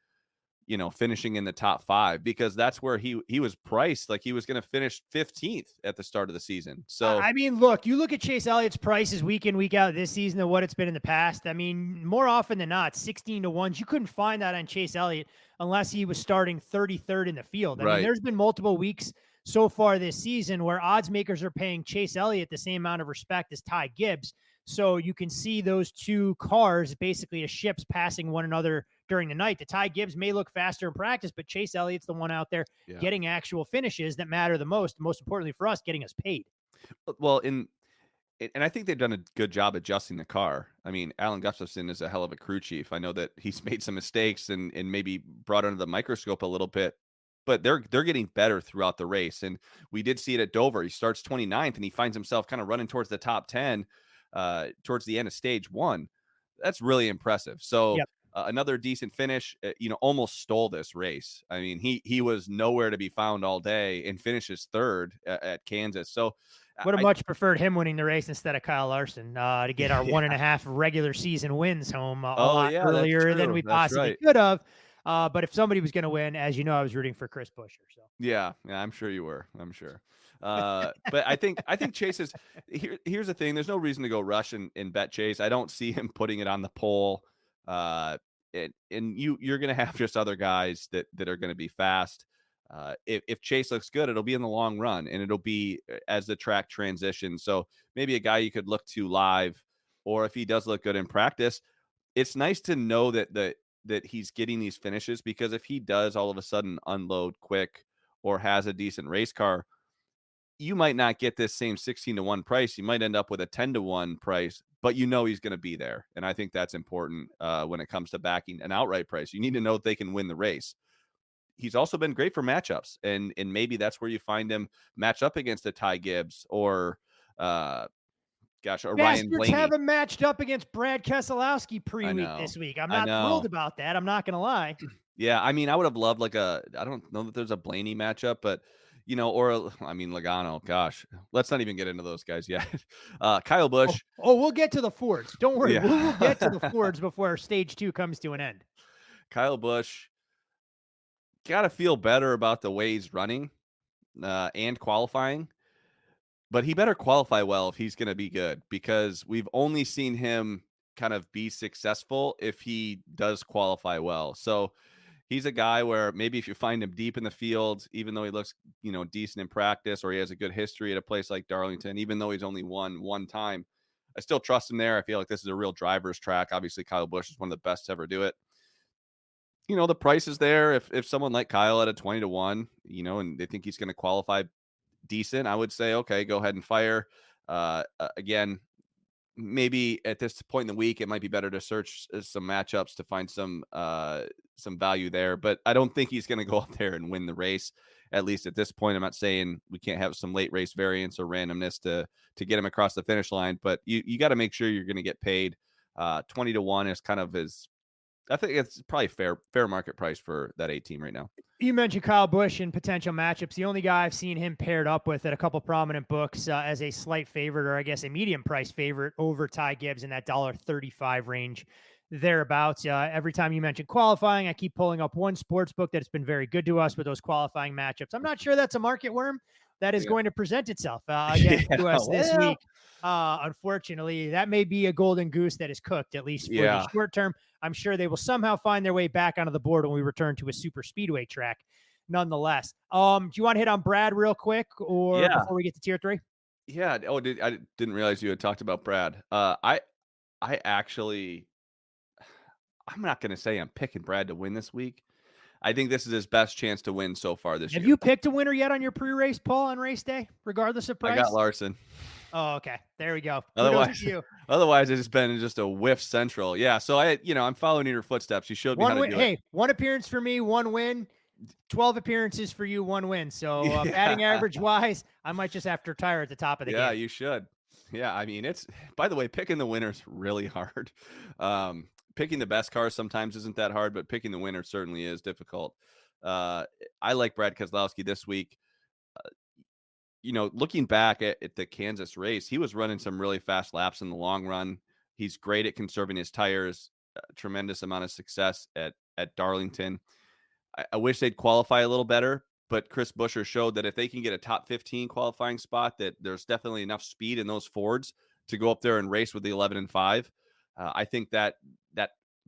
C: finishing in the top 5, because that's where he was priced like he was going to finish 15th at the start of the season. So
B: I mean, look, you look at Chase Elliott's prices week in, week out this season and what it's been in the past. I mean, more often than not, 16-1s. You couldn't find that on Chase Elliott unless he was starting 33rd in the field. I mean, there's been multiple weeks so far this season where odds makers are paying Chase Elliott the same amount of respect as Ty Gibbs. So you can see those two cars basically as ships passing one another during the night. The Ty Gibbs may look faster in practice, but Chase Elliott's the one out there getting actual finishes that matter the most. Most importantly for us, getting us paid.
C: Well, and I think they've done a good job adjusting the car. I mean, Alan Gustafson is a hell of a crew chief. I know that he's made some mistakes and maybe brought under the microscope a little bit, but they're getting better throughout the race. And we did see it at Dover. He starts 29th and he finds himself kind of running towards the top 10 towards the end of stage 1. That's really impressive. So another decent finish, almost stole this race. I mean, he was nowhere to be found all day and finishes 3rd at Kansas. So
B: would have much preferred him winning the race instead of Kyle Larson to get our 1.5 regular season wins home a lot earlier than we possibly could have. But if somebody was going to win, as you know, I was rooting for Chris Buescher. So
C: yeah, I'm sure you were. I'm sure. But I think Chase is here's the thing. There's no reason to go rush and bet Chase. I don't see him putting it on the pole. And you're going to have just other guys that are going to be fast. If Chase looks good, it'll be in the long run, and it'll be as the track transitions. So maybe a guy you could look to live, or if he does look good in practice, it's nice to know that he's getting these finishes, because if he does all of a sudden unload quick or has a decent race car, you might not get this same 16-1 price. You might end up with a 10-1 price, but he's going to be there. And I think that's important when it comes to backing an outright price. You need to know that they can win the race. He's also been great for matchups, and maybe that's where you find him match up against a Ty Gibbs or Gosh, or Ryan
B: Bastards
C: Blaney.
B: haven't matched up against Brad Keselowski pre-week this week. I'm not thrilled about that. I'm not going to lie.
C: Yeah, I mean, I would have loved like I don't know that there's a Blaney matchup, but Logano, gosh, let's not even get into those guys yet. Kyle Busch.
B: We'll get to the Fords. Don't worry.
C: Yeah.
B: We'll get to the Fords before stage 2 comes to an end.
C: Kyle Busch got to feel better about the way he's running and qualifying. But he better qualify well if he's going to be good, because we've only seen him kind of be successful if he does qualify well. So he's a guy where maybe if you find him deep in the field, even though he looks, decent in practice, or he has a good history at a place like Darlington, even though he's only won one time, I still trust him there. I feel like this is a real driver's track. Obviously, Kyle Busch is one of the best to ever do it. The price is there. If someone like Kyle at a 20-1, and they think he's going to qualify decent, I would say, okay, go ahead and fire. Again, maybe at this point in the week, it might be better to search some matchups to find some value there. But I don't think he's going to go up there and win the race, at least at this point. I'm not saying we can't have some late race variance or randomness to get him across the finish line, but you got to make sure you're going to get paid. 20-1 is kind of I think it's probably fair market price for that 18 right now.
B: You mentioned Kyle Busch and potential matchups. The only guy I've seen him paired up with at a couple prominent books as a slight favorite, or I guess a medium price favorite over Ty Gibbs in that $1.35 range thereabouts. Every time you mention qualifying, I keep pulling up one sports book that's been very good to us with those qualifying matchups. I'm not sure that's a market worm that is going to present itself again to us this week. Unfortunately, that may be a golden goose that is cooked, at least for the short term. I'm sure they will somehow find their way back onto the board when we return to a super speedway track nonetheless. Do you want to hit on Brad real quick or before we get to tier 3?
C: Yeah. Oh, I didn't realize you had talked about Brad. I'm not going to say I'm picking Brad to win this week. I think this is his best chance to win so far this year.
B: Have you picked a winner yet on your pre-race poll on race day, regardless of price?
C: I got Larson.
B: Oh, okay. There we go.
C: Otherwise, it's been just a whiff central. Yeah. So I'm following in your footsteps. You showed me how to do it.
B: Hey, one appearance for me, one win. 12 appearances for you, one win. So batting average wise, I might just have to retire at the top of the game.
C: Yeah, you should. Yeah. I mean, by the way, picking the winner's really hard. Picking the best cars sometimes isn't that hard, but picking the winner certainly is difficult. I like Brad Keselowski this week. Looking back at the Kansas race, he was running some really fast laps in the long run. He's great at conserving his tires, tremendous amount of success at Darlington. I wish they'd qualify a little better, but Chris Buescher showed that if they can get a top 15 qualifying spot, that there's definitely enough speed in those Fords to go up there and race with the 11 and 5. I think that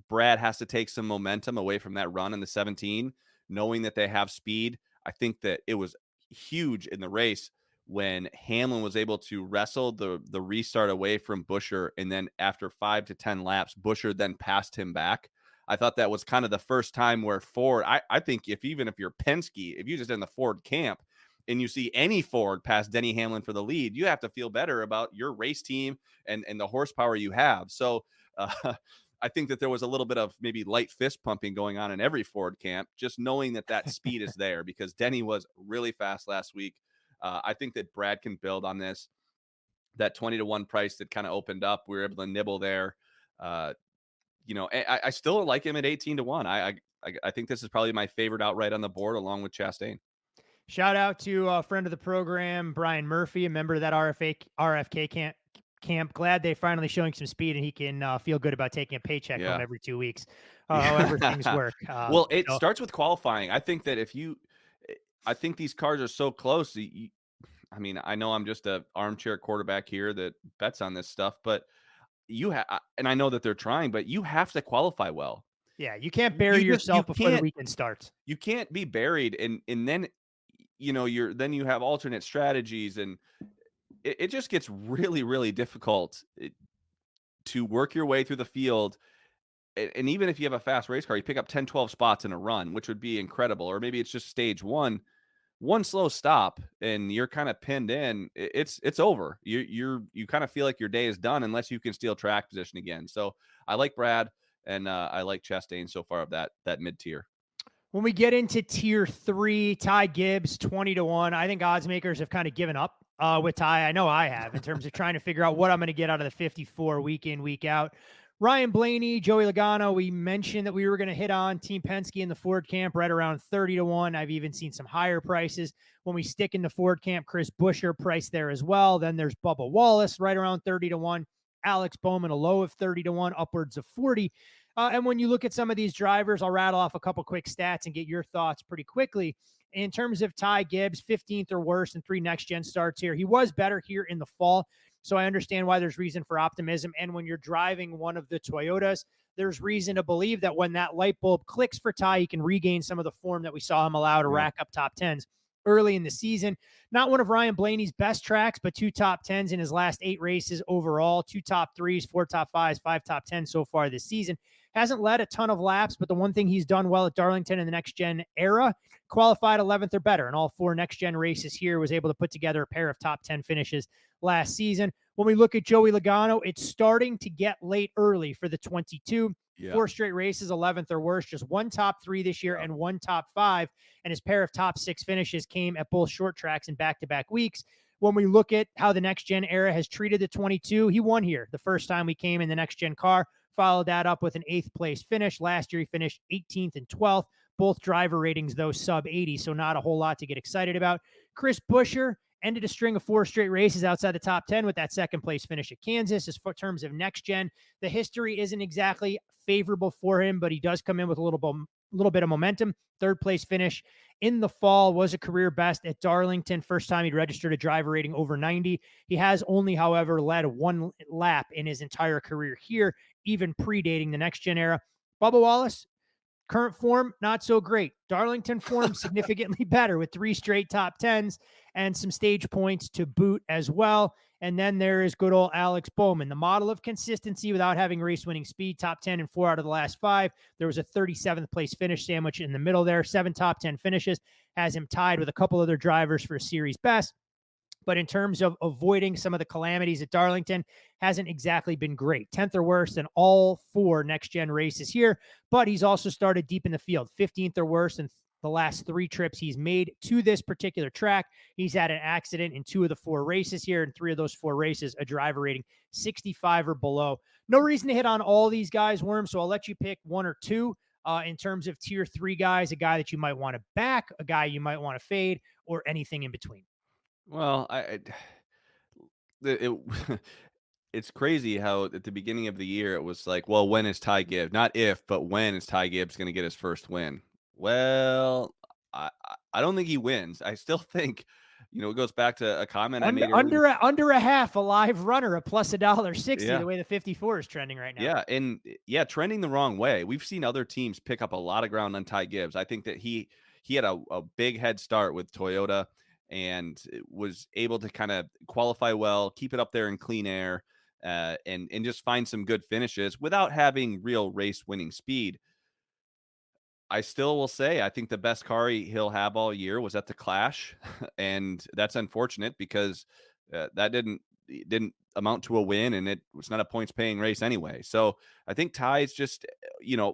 C: Brad has to take some momentum away from that run in the 17, knowing that they have speed. I think that it was huge in the race when Hamlin was able to wrestle the restart away from Buescher, and then after 5 to 10 laps, Buescher then passed him back. I thought that was kind of the first time where Ford, I think if you're Penske, if you're just in the Ford camp and you see any Ford pass Denny Hamlin for the lead, you have to feel better about your race team and the horsepower you have. So I think that there was a little bit of maybe light fist pumping going on in every Ford camp, just knowing that speed is there, because Denny was really fast last week. I think that Brad can build on this. That 20-1 price that kind of opened up, we were able to nibble there. I still like him at 18-1. I think this is probably my favorite outright on the board, along with Chastain.
B: Shout out to a friend of the program, Brian Murphy, a member of that RFK camp. Glad they're finally showing some speed, and he can feel good about taking a paycheck home every 2 weeks. However things work.
C: Well, it starts with qualifying. I think that I think these cars are so close. I know I'm just an armchair quarterback here that bets on this stuff, but and I know that they're trying, but you have to qualify well.
B: Yeah, you can't bury yourself before the weekend starts.
C: You can't be buried, and then you have alternate strategies, and it just gets really, really difficult to work your way through the field. And even if you have a fast race car, you pick up 10, 12 spots in a run, which would be incredible. Or maybe it's just stage one slow stop and you're kind of pinned in. It's over. You kind of feel like your day is done unless you can steal track position again. So I like Brad and I like Chastain so far of that mid tier.
B: When we get into tier 3, Ty Gibbs 20-1, I think odds makers have kind of given up with Ty. I know I have, in terms of trying to figure out what I'm going to get out of the 54 week in, week out. Ryan Blaney, Joey Logano, we mentioned that we were going to hit on Team Penske in the Ford camp right around 30-1. I've even seen some higher prices. When we stick in the Ford camp, Chris Buescher priced there as well. Then there's Bubba Wallace right around 30-1. Alex Bowman, a low of 30-1, upwards of 40. And when you look at some of these drivers, I'll rattle off a couple quick stats and get your thoughts pretty quickly. In terms of Ty Gibbs, 15th or worse in 3 next-gen starts here. He was better here in the fall, so I understand why there's reason for optimism. And when you're driving one of the Toyotas, there's reason to believe that when that light bulb clicks for Ty, he can regain some of the form that we saw him allow to rack up top 10s early in the season. Not one of Ryan Blaney's best tracks, but 2 top 10s in his last 8 races overall, 2 top 3s, 4 top 5s, 5 top 10s so far this season. Hasn't led a ton of laps, but the one thing he's done well at Darlington in the next-gen era, qualified 11th or better in all 4 next-gen races here, was able to put together a pair of top 10 finishes last season. When we look at Joey Logano, it's starting to get late early for the 22. 4 straight races, 11th or worse, just 1 top 3 this year and 1 top 5. And his pair of top 6 finishes came at both short tracks in back-to-back weeks. When we look at how the next-gen era has treated the 22, he won here the first time we came in the next-gen car. Followed that up with an 8th place finish. Last year, he finished 18th and 12th. Both driver ratings, though, sub 80, so not a whole lot to get excited about. Chris Buescher ended a string of 4 straight races outside the top 10 with that 2nd place finish at Kansas. As for terms of next gen, the history isn't exactly favorable for him, but he does come in with a little bit of momentum. 3rd place finish in the fall was a career best at Darlington. First time he'd registered a driver rating over 90. He has only, however, led 1 lap in his entire career here, even predating the next-gen era. Bubba Wallace, current form, not so great. Darlington form, significantly better with 3 straight top 10s and some stage points to boot as well. And then there is good old Alex Bowman, the model of consistency without having race-winning speed, top 10 in 4 out of the last 5. There was a 37th place finish sandwich in the middle there. 7 top 10 finishes, has him tied with a couple other drivers for a series best. But in terms of avoiding some of the calamities at Darlington, hasn't exactly been great. 10th or worse in all 4 next-gen races here, but he's also started deep in the field. 15th or worse in the last 3 trips he's made to this particular track. He's had an accident in 2 of the 4 races here, and 3 of those 4 races, a driver rating 65 or below. No reason to hit on all these guys, Worm, so I'll let you pick 1 or 2 in terms of tier 3 guys, a guy that you might want to back, a guy you might want to fade, or anything in between.
C: Well, it's crazy how at the beginning of the year it was like, well, when is Ty Gibbs? Not if, but when is Ty Gibbs going to get his first win? Well, I don't think he wins. I still think, it goes back to a comment I made
B: under a half, a live runner, a plus $1.60, the way the 54 is trending right now.
C: Yeah, and trending the wrong way. We've seen other teams pick up a lot of ground on Ty Gibbs. I think that he had a big head start with Toyota and was able to kind of qualify well, keep it up there in clean air, and just find some good finishes without having real race winning speed. I still will say I think the best car he'll have all year was at the Clash, and that's unfortunate because that didn't amount to a win, and it was not a points paying race anyway. So I think Ty's just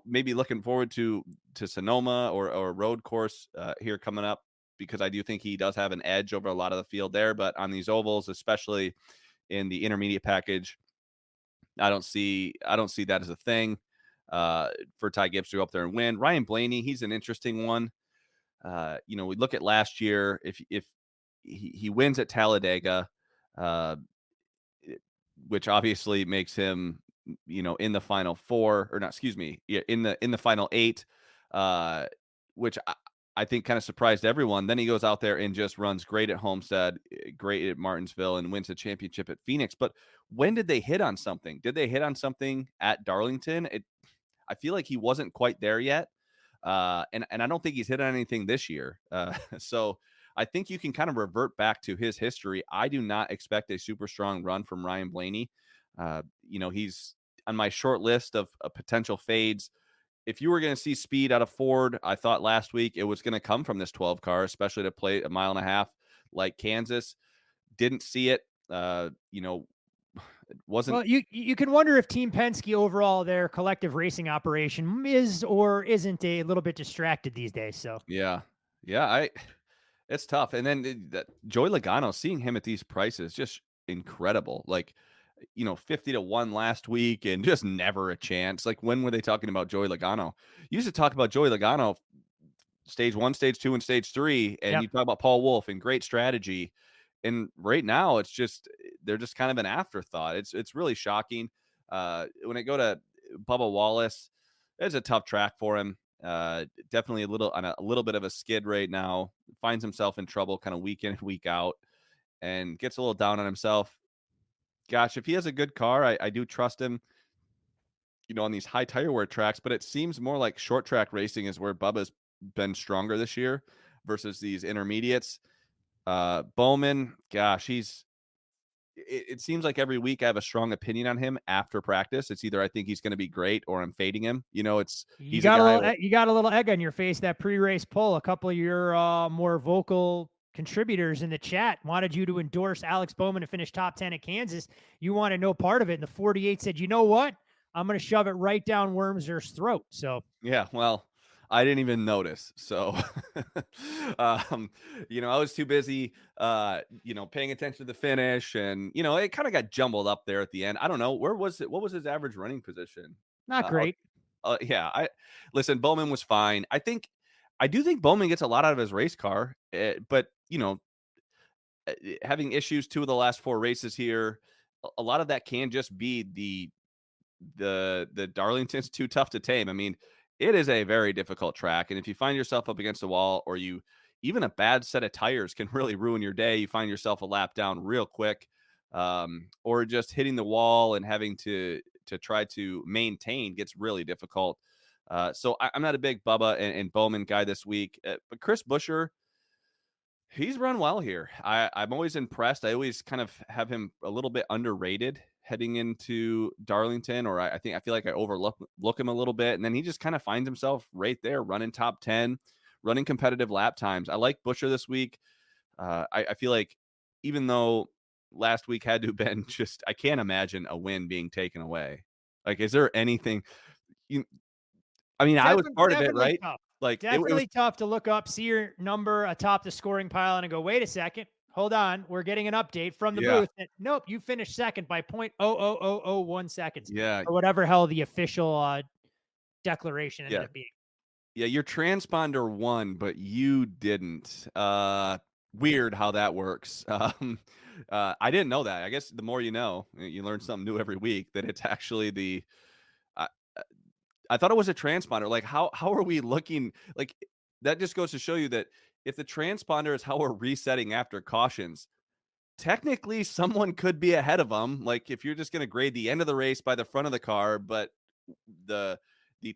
C: maybe looking forward to Sonoma or a road course here coming up, because I do think he does have an edge over a lot of the field there. But on these ovals, especially in the intermediate package, I don't see that as a thing for Ty Gibbs to go up there and win. Ryan Blaney, he's an interesting one. We look at last year, if he wins at Talladega, which obviously makes him, in the final 4, or not, excuse me, in the final 8, which I think kind of surprised everyone. Then he goes out there and just runs great at Homestead, great at Martinsville, and wins a championship at Phoenix. But when did they hit on something? Did they hit on something at Darlington? I feel like he wasn't quite there yet. And I don't think he's hit on anything this year. So I think you can kind of revert back to his history. I do not expect a super strong run from Ryan Blaney. He's on my short list of potential fades. If you were going to see speed out of Ford, I thought last week it was going to come from this 12 car, especially to play a mile and a half like Kansas. Didn't see it. It wasn't.
B: Well, you can wonder if Team Penske overall, their collective racing operation, is or isn't a little bit distracted these days. So
C: yeah. It's tough. And then that Joey Logano, seeing him at these prices, just incredible. Like, 50-1 last week and just never a chance. Like, when were they talking about Joey Logano? You used to talk about Joey Logano stage 1, stage 2, and stage 3, and
B: Yep.
C: you talk about Paul Wolf and great strategy. And right now, it's just they're just kind of an afterthought. It's really shocking. When I go to Bubba Wallace, it's a tough track for him. Definitely a little bit of a skid right now. Finds himself in trouble kind of week in and week out, and gets a little down on himself. Gosh, if he has a good car, I do trust him, on these high tire wear tracks, but it seems more like short track racing is where Bubba's been stronger this year versus these intermediates. Bowman, gosh, it seems like every week I have a strong opinion on him after practice. It's either I think he's going to be great or I'm fading him.
B: You got a little egg on your face. That pre-race poll. A couple of your more vocal contributors in the chat wanted you to endorse Alex Bowman to finish top 10 at Kansas. You wanted no part of it. And the 48 said, you know what? I'm going to shove it right down Wormser's throat. So
C: yeah, well, I didn't even notice. So, I was too busy, paying attention to the finish, and it kind of got jumbled up there at the end. I don't know, where was it? What was his average running position?
B: not great.
C: Yeah. Listen. Bowman was fine. I do think Bowman gets a lot out of his race car, but having issues 2 of the last 4 races here, a lot of that can just be the Darlington's too tough to tame. I mean, it is a very difficult track, and if you find yourself up against a wall, or even a bad set of tires can really ruin your day. You find yourself a lap down real quick, or just hitting the wall and having to try to maintain gets really difficult. So I'm not a big Bubba and Bowman guy this week, but Chris Buescher, he's run well here. I'm always impressed. I always kind of have him a little bit underrated heading into Darlington, or I feel like I overlook him a little bit, and then he just kind of finds himself right there, running top 10, running competitive lap times. I like Buescher this week. I feel like even though last week had to have been just, I can't imagine a win being taken away. Like, is there anything? I was part of it, right?
B: Tough.
C: Like,
B: Definitely tough to look up, see your number atop the scoring pile, and go, wait a second, hold on, we're getting an update from the booth. Nope, you finished second by 0.00001 seconds.
C: Yeah,
B: or whatever hell the official declaration ended up being.
C: Yeah, your transponder won, but you didn't. Weird how that works. I didn't know that. I guess the more you know, you learn something new every week, that it's actually I thought it was a transponder. Like, how are we looking? Like, that just goes to show you that if the transponder is how we're resetting after cautions, technically someone could be ahead of them. Like, if you're just going to grade the end of the race by the front of the car, but the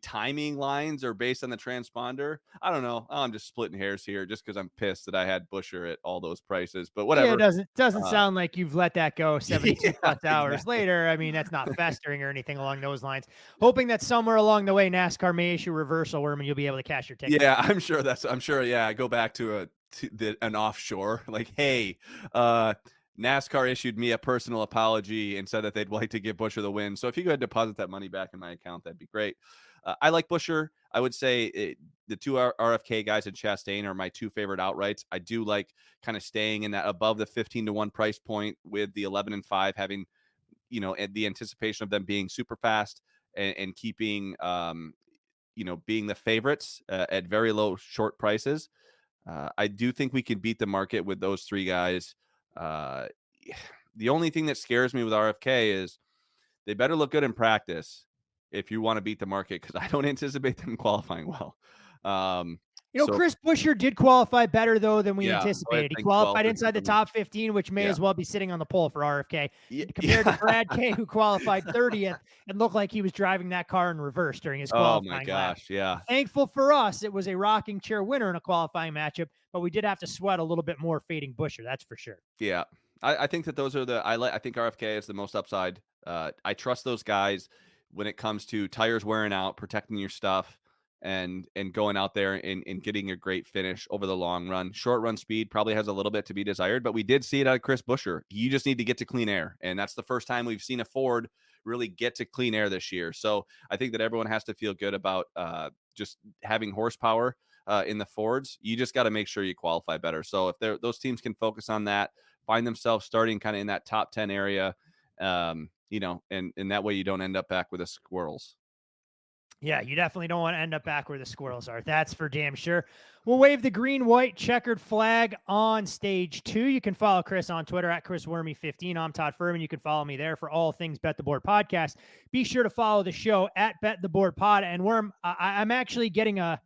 C: timing lines are based on the transponder. I don't know. I'm just splitting hairs here just because I'm pissed that I had Buescher at all those prices, but whatever.
B: Yeah, it doesn't sound like you've let that go 72 plus hours
C: exactly.
B: later. I mean, that's not festering or anything along those lines. Hoping that somewhere along the way, NASCAR may issue reversal worm and you'll be able to cash your ticket.
C: Yeah, I'm sure. Yeah, I go back to an offshore, like, hey, NASCAR issued me a personal apology and said that they'd like to give Buescher the win. So if you go ahead and deposit that money back in my account, that'd be great. I like Buescher. I would say the 2 RFK guys in Chastain are my 2 favorite outrights. I do like kind of staying in that above the 15-1 price point, with the 11 and 5 having, the anticipation of them being super fast and keeping, being the favorites at very low short prices. I do think we can beat the market with those 3 guys. The only thing that scares me with RFK is they better look good in practice if you want to beat the market, because I don't anticipate them qualifying well.
B: Chris Buescher did qualify better, though, than we anticipated. He qualified inside the top 15, which may as well be sitting on the pole for RFK, compared to Brad K, who qualified 30th and looked like he was driving that car in reverse during his qualifying
C: lap. Oh, my gosh, yeah.
B: Thankful for us, it was a rocking chair winner in a qualifying matchup, but we did have to sweat a little bit more fading Buescher, that's for sure.
C: Yeah, I think that those are I think RFK is the most upside. I trust those guys when it comes to tires wearing out, protecting your stuff, and going out there and getting a great finish over the long run. Short run speed probably has a little bit to be desired, but we did see it out of Chris Buescher. You just need to get to clean air, and that's the first time we've seen a Ford really get to clean air this year. So I think that everyone has to feel good about just having horsepower. in the Fords, you just got to make sure you qualify better. So if those teams can focus on that, find themselves starting kind of in that top 10 area, and that way you don't end up back with the squirrels.
B: Yeah, you definitely don't want to end up back where the squirrels are. That's for damn sure. We'll wave the green, white checkered flag on stage 2. You can follow Chris on Twitter at ChrisWerme15. I'm Todd Fuhrman. You can follow me there for all things Bet the Board podcast. Be sure to follow the show at Bet the Board Pod. And Worm, I'm actually getting a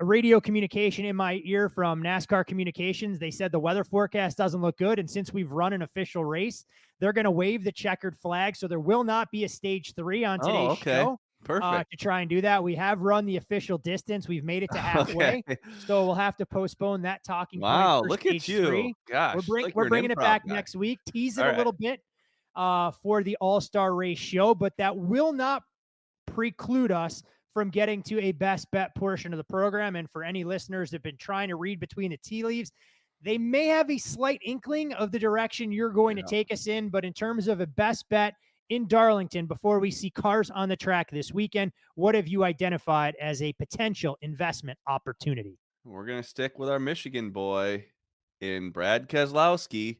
B: radio communication in my ear from NASCAR Communications. They said the weather forecast doesn't look good. And since we've run an official race, they're going to wave the checkered flag. So there will not be a stage 3 on today's show.
C: Perfect.
B: To try and do that. We have run the official distance. We've made it to halfway. Okay. So we'll have to postpone that talking point.
C: Wow, look at you.
B: 3.
C: Gosh,
B: we're bringing it back next week. Tease it a little bit for the All-Star Race show, but that will not preclude us from getting to a best bet portion of the program. And for any listeners that have been trying to read between the tea leaves, they may have a slight inkling of the direction you're going to take us in. But in terms of a best bet in Darlington, before we see cars on the track this weekend, what have you identified as a potential investment opportunity?
C: We're going to stick with our Michigan boy in Brad Keselowski.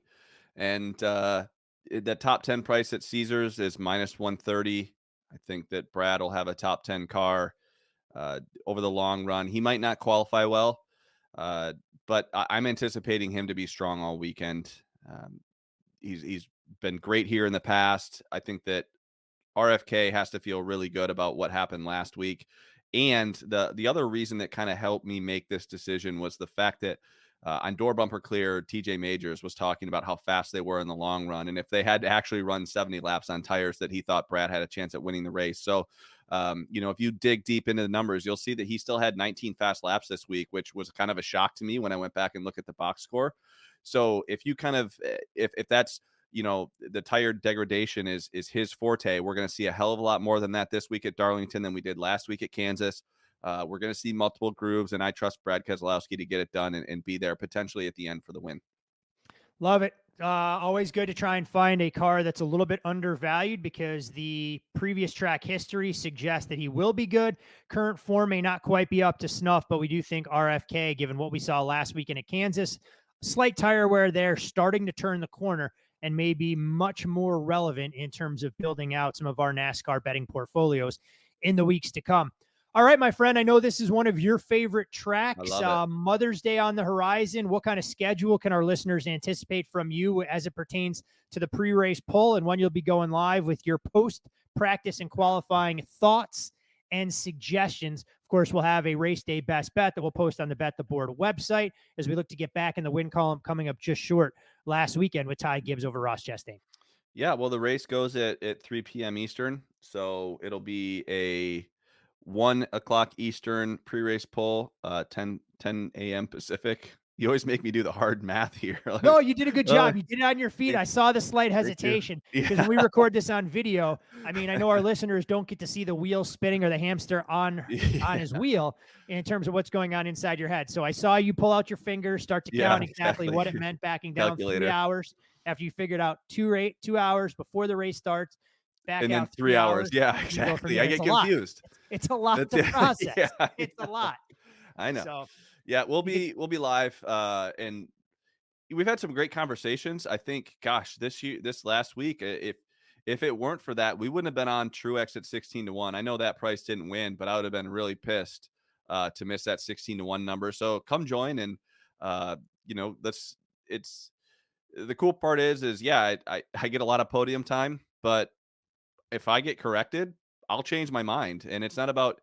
C: And the top 10 price at Caesars is minus 130. I think that Brad will have a top 10 car over the long run. He might not qualify well, but I'm anticipating him to be strong all weekend. He's been great here in the past. I think that RFK has to feel really good about what happened last week. And the other reason that kind of helped me make this decision was the fact that on Door Bumper Clear, TJ Majors was talking about how fast they were in the long run. And if they had to actually run 70 laps on tires, that he thought Brad had a chance at winning the race. So, if you dig deep into the numbers, you'll see that he still had 19 fast laps this week, which was kind of a shock to me when I went back and looked at the box score. So if you kind of, if that's, the tire degradation is his forte, we're going to see a hell of a lot more than that this week at Darlington than we did last week at Kansas. We're going to see multiple grooves, and I trust Brad Keselowski to get it done and be there potentially at the end for the win.
B: Love it. Always good to try and find a car that's a little bit undervalued because the previous track history suggests that he will be good. Current form may not quite be up to snuff, but we do think RFK, given what we saw last weekend at Kansas, slight tire wear there, starting to turn the corner and may be much more relevant in terms of building out some of our NASCAR betting portfolios in the weeks to come. All right, my friend, I know this is one of your favorite tracks. Mother's Day on the horizon. What kind of schedule can our listeners anticipate from you as it pertains to the pre-race poll and when you'll be going live with your post-practice and qualifying thoughts and suggestions? Of course, we'll have a race day best bet that we'll post on the Bet the Board website as we look to get back in the win column coming up just short last weekend with Ty Gibbs over Ross Chastain.
C: Yeah, well, the race goes at 3 p.m. Eastern, so it'll be a 1 o'clock Eastern pre-race poll, 10 a.m. Pacific. You always make me do the hard math here.
B: No, you did a good job. You did it on your feet. I saw the slight hesitation because when we record this on video, I mean, I know our listeners don't get to see the wheel spinning or the hamster on his wheel in terms of what's going on inside your head. So I saw you pull out your fingers, start to count exactly what it meant, backing down
C: Calculator.
B: 3 hours after you figured out 2 hours before the race starts. Back
C: and
B: out
C: then 3 hours. Yeah, exactly. I get confused.
B: It's a lot to process. It's a lot.
C: I know.
B: So,
C: yeah, we'll be live, and we've had some great conversations. I think, gosh, this last week, if it weren't for that, we wouldn't have been on Truex at 16-1. I know that price didn't win, but I would have been really pissed to miss that 16-1 number. So come join, and it's the cool part is I get a lot of podium time, but if I get corrected, I'll change my mind. And it's not about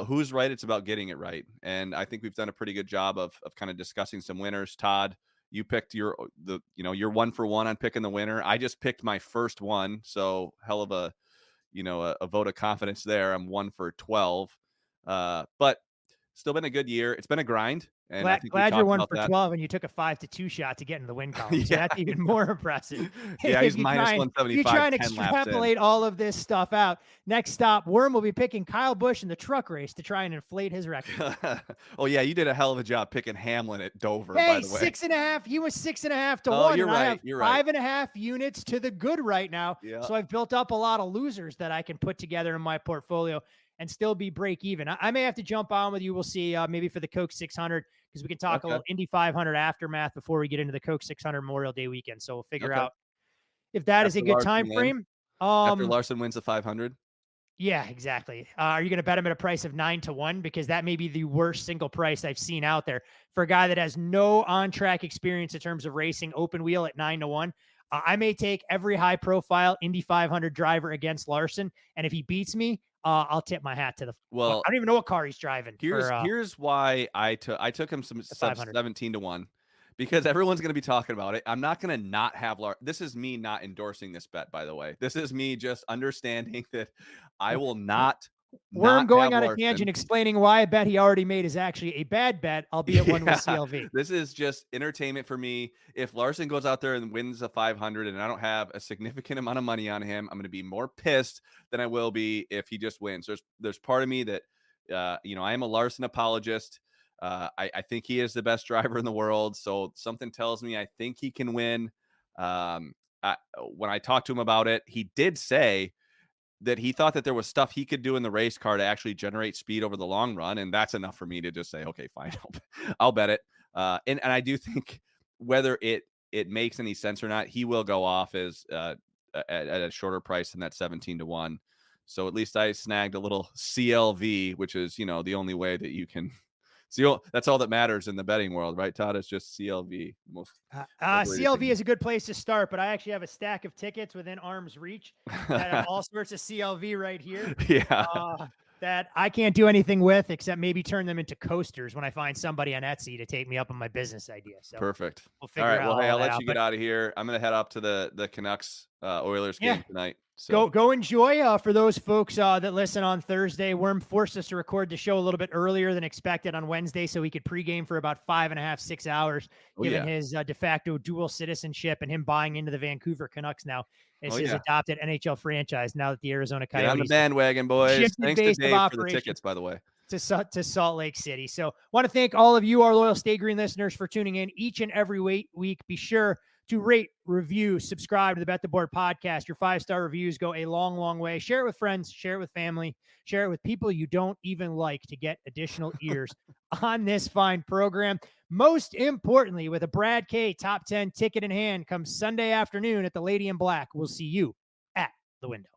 C: who's right. It's about getting it right. And I think we've done a pretty good job of kind of discussing some winners. Todd, you picked you're 1 for 1 on picking the winner. I just picked my first one. So hell of a vote of confidence there. I'm 1 for 12. But still been a good year. It's been a grind. And I think
B: glad you're 1 for 12 and you took a 5-2 shot to get into the win column. So that's even more impressive.
C: Yeah, he's minus 175.
B: You're trying to extrapolate all of this stuff out. Next stop, Worm will be picking Kyle Busch in the truck race to try and inflate his record.
C: Oh, yeah, you did a hell of a job picking Hamlin at Dover,
B: by
C: the way.
B: 6.5. You was 6.5 to 1.
C: You're right.
B: I have 5.5 units to the good right now.
C: Yeah.
B: So I've built up a lot of losers that I can put together in my portfolio. and still be break even. I may have to jump on with you. We'll see, maybe for the Coke 600, because we can talk a little Indy 500 aftermath before we get into the Coke 600 Memorial Day weekend. So we'll figure out if that is a good time frame.
C: After Larson wins the 500.
B: Yeah, exactly. Are you going to bet him at a price of 9-1? Because that may be the worst single price I've seen out there for a guy that has no on-track experience in terms of racing, open wheel at 9-1. I may take every high-profile Indy 500 driver against Larson, and if he beats me, I'll tip my hat to the.
C: Well,
B: I don't even know what car he's driving.
C: Here's why I took him some 17-1. Because everyone's going to be talking about it. I'm not going to not have this is me not endorsing this bet, by the way. This is me just understanding that I will not.
B: Worm going on a tangent explaining why a bet he already made is actually a bad bet, albeit one with CLV.
C: This is just entertainment for me. If Larson goes out there and wins a 500 and I don't have a significant amount of money on him, I'm going to be more pissed than I will be if he just wins. There's part of me that, I am a Larson apologist. I think he is the best driver in the world. So something tells me I think he can win. When I talked to him about it, he did say that he thought that there was stuff he could do in the race car to actually generate speed over the long run. And that's enough for me to just say, okay, fine, I'll bet it. And I do think whether it makes any sense or not, he will go off as at a shorter price than that 17-1. So at least I snagged a little CLV, which is, the only way that you can. So that's all that matters in the betting world, right, Todd? It's just CLV.
B: CLV is a good place to start, but I actually have a stack of tickets within arm's reach that have all sorts of CLV right here.
C: Yeah.
B: That I can't do anything with except maybe turn them into coasters when I find somebody on Etsy to take me up on my business idea. So
C: perfect.
B: We'll figure
C: all right. Well, hey, I'll let you
B: out,
C: get out of here. I'm going to head up to the Canucks Oilers game tonight.
B: So go enjoy. For those folks that listen on Thursday, Worm forced us to record the show a little bit earlier than expected on Wednesday so he could pregame for about 5.5, 6 hours, given his de facto dual citizenship and him buying into the Vancouver Canucks now as his adopted NHL franchise now that the Arizona Coyotes.
C: Get on the bandwagon, boys. Thanks to Dave for the tickets, by the way.
B: To Salt Lake City. So want to thank all of you, our loyal Stay Green listeners, for tuning in each and every week. Be sure to rate, review, subscribe to the Bet the Board podcast. Your 5-star reviews go a long, long way. Share it with friends, share it with family, share it with people you don't even like to get additional ears on this fine program. Most importantly, with a Brad K top 10 ticket in hand, come Sunday afternoon at the Lady in Black. We'll see you at the window.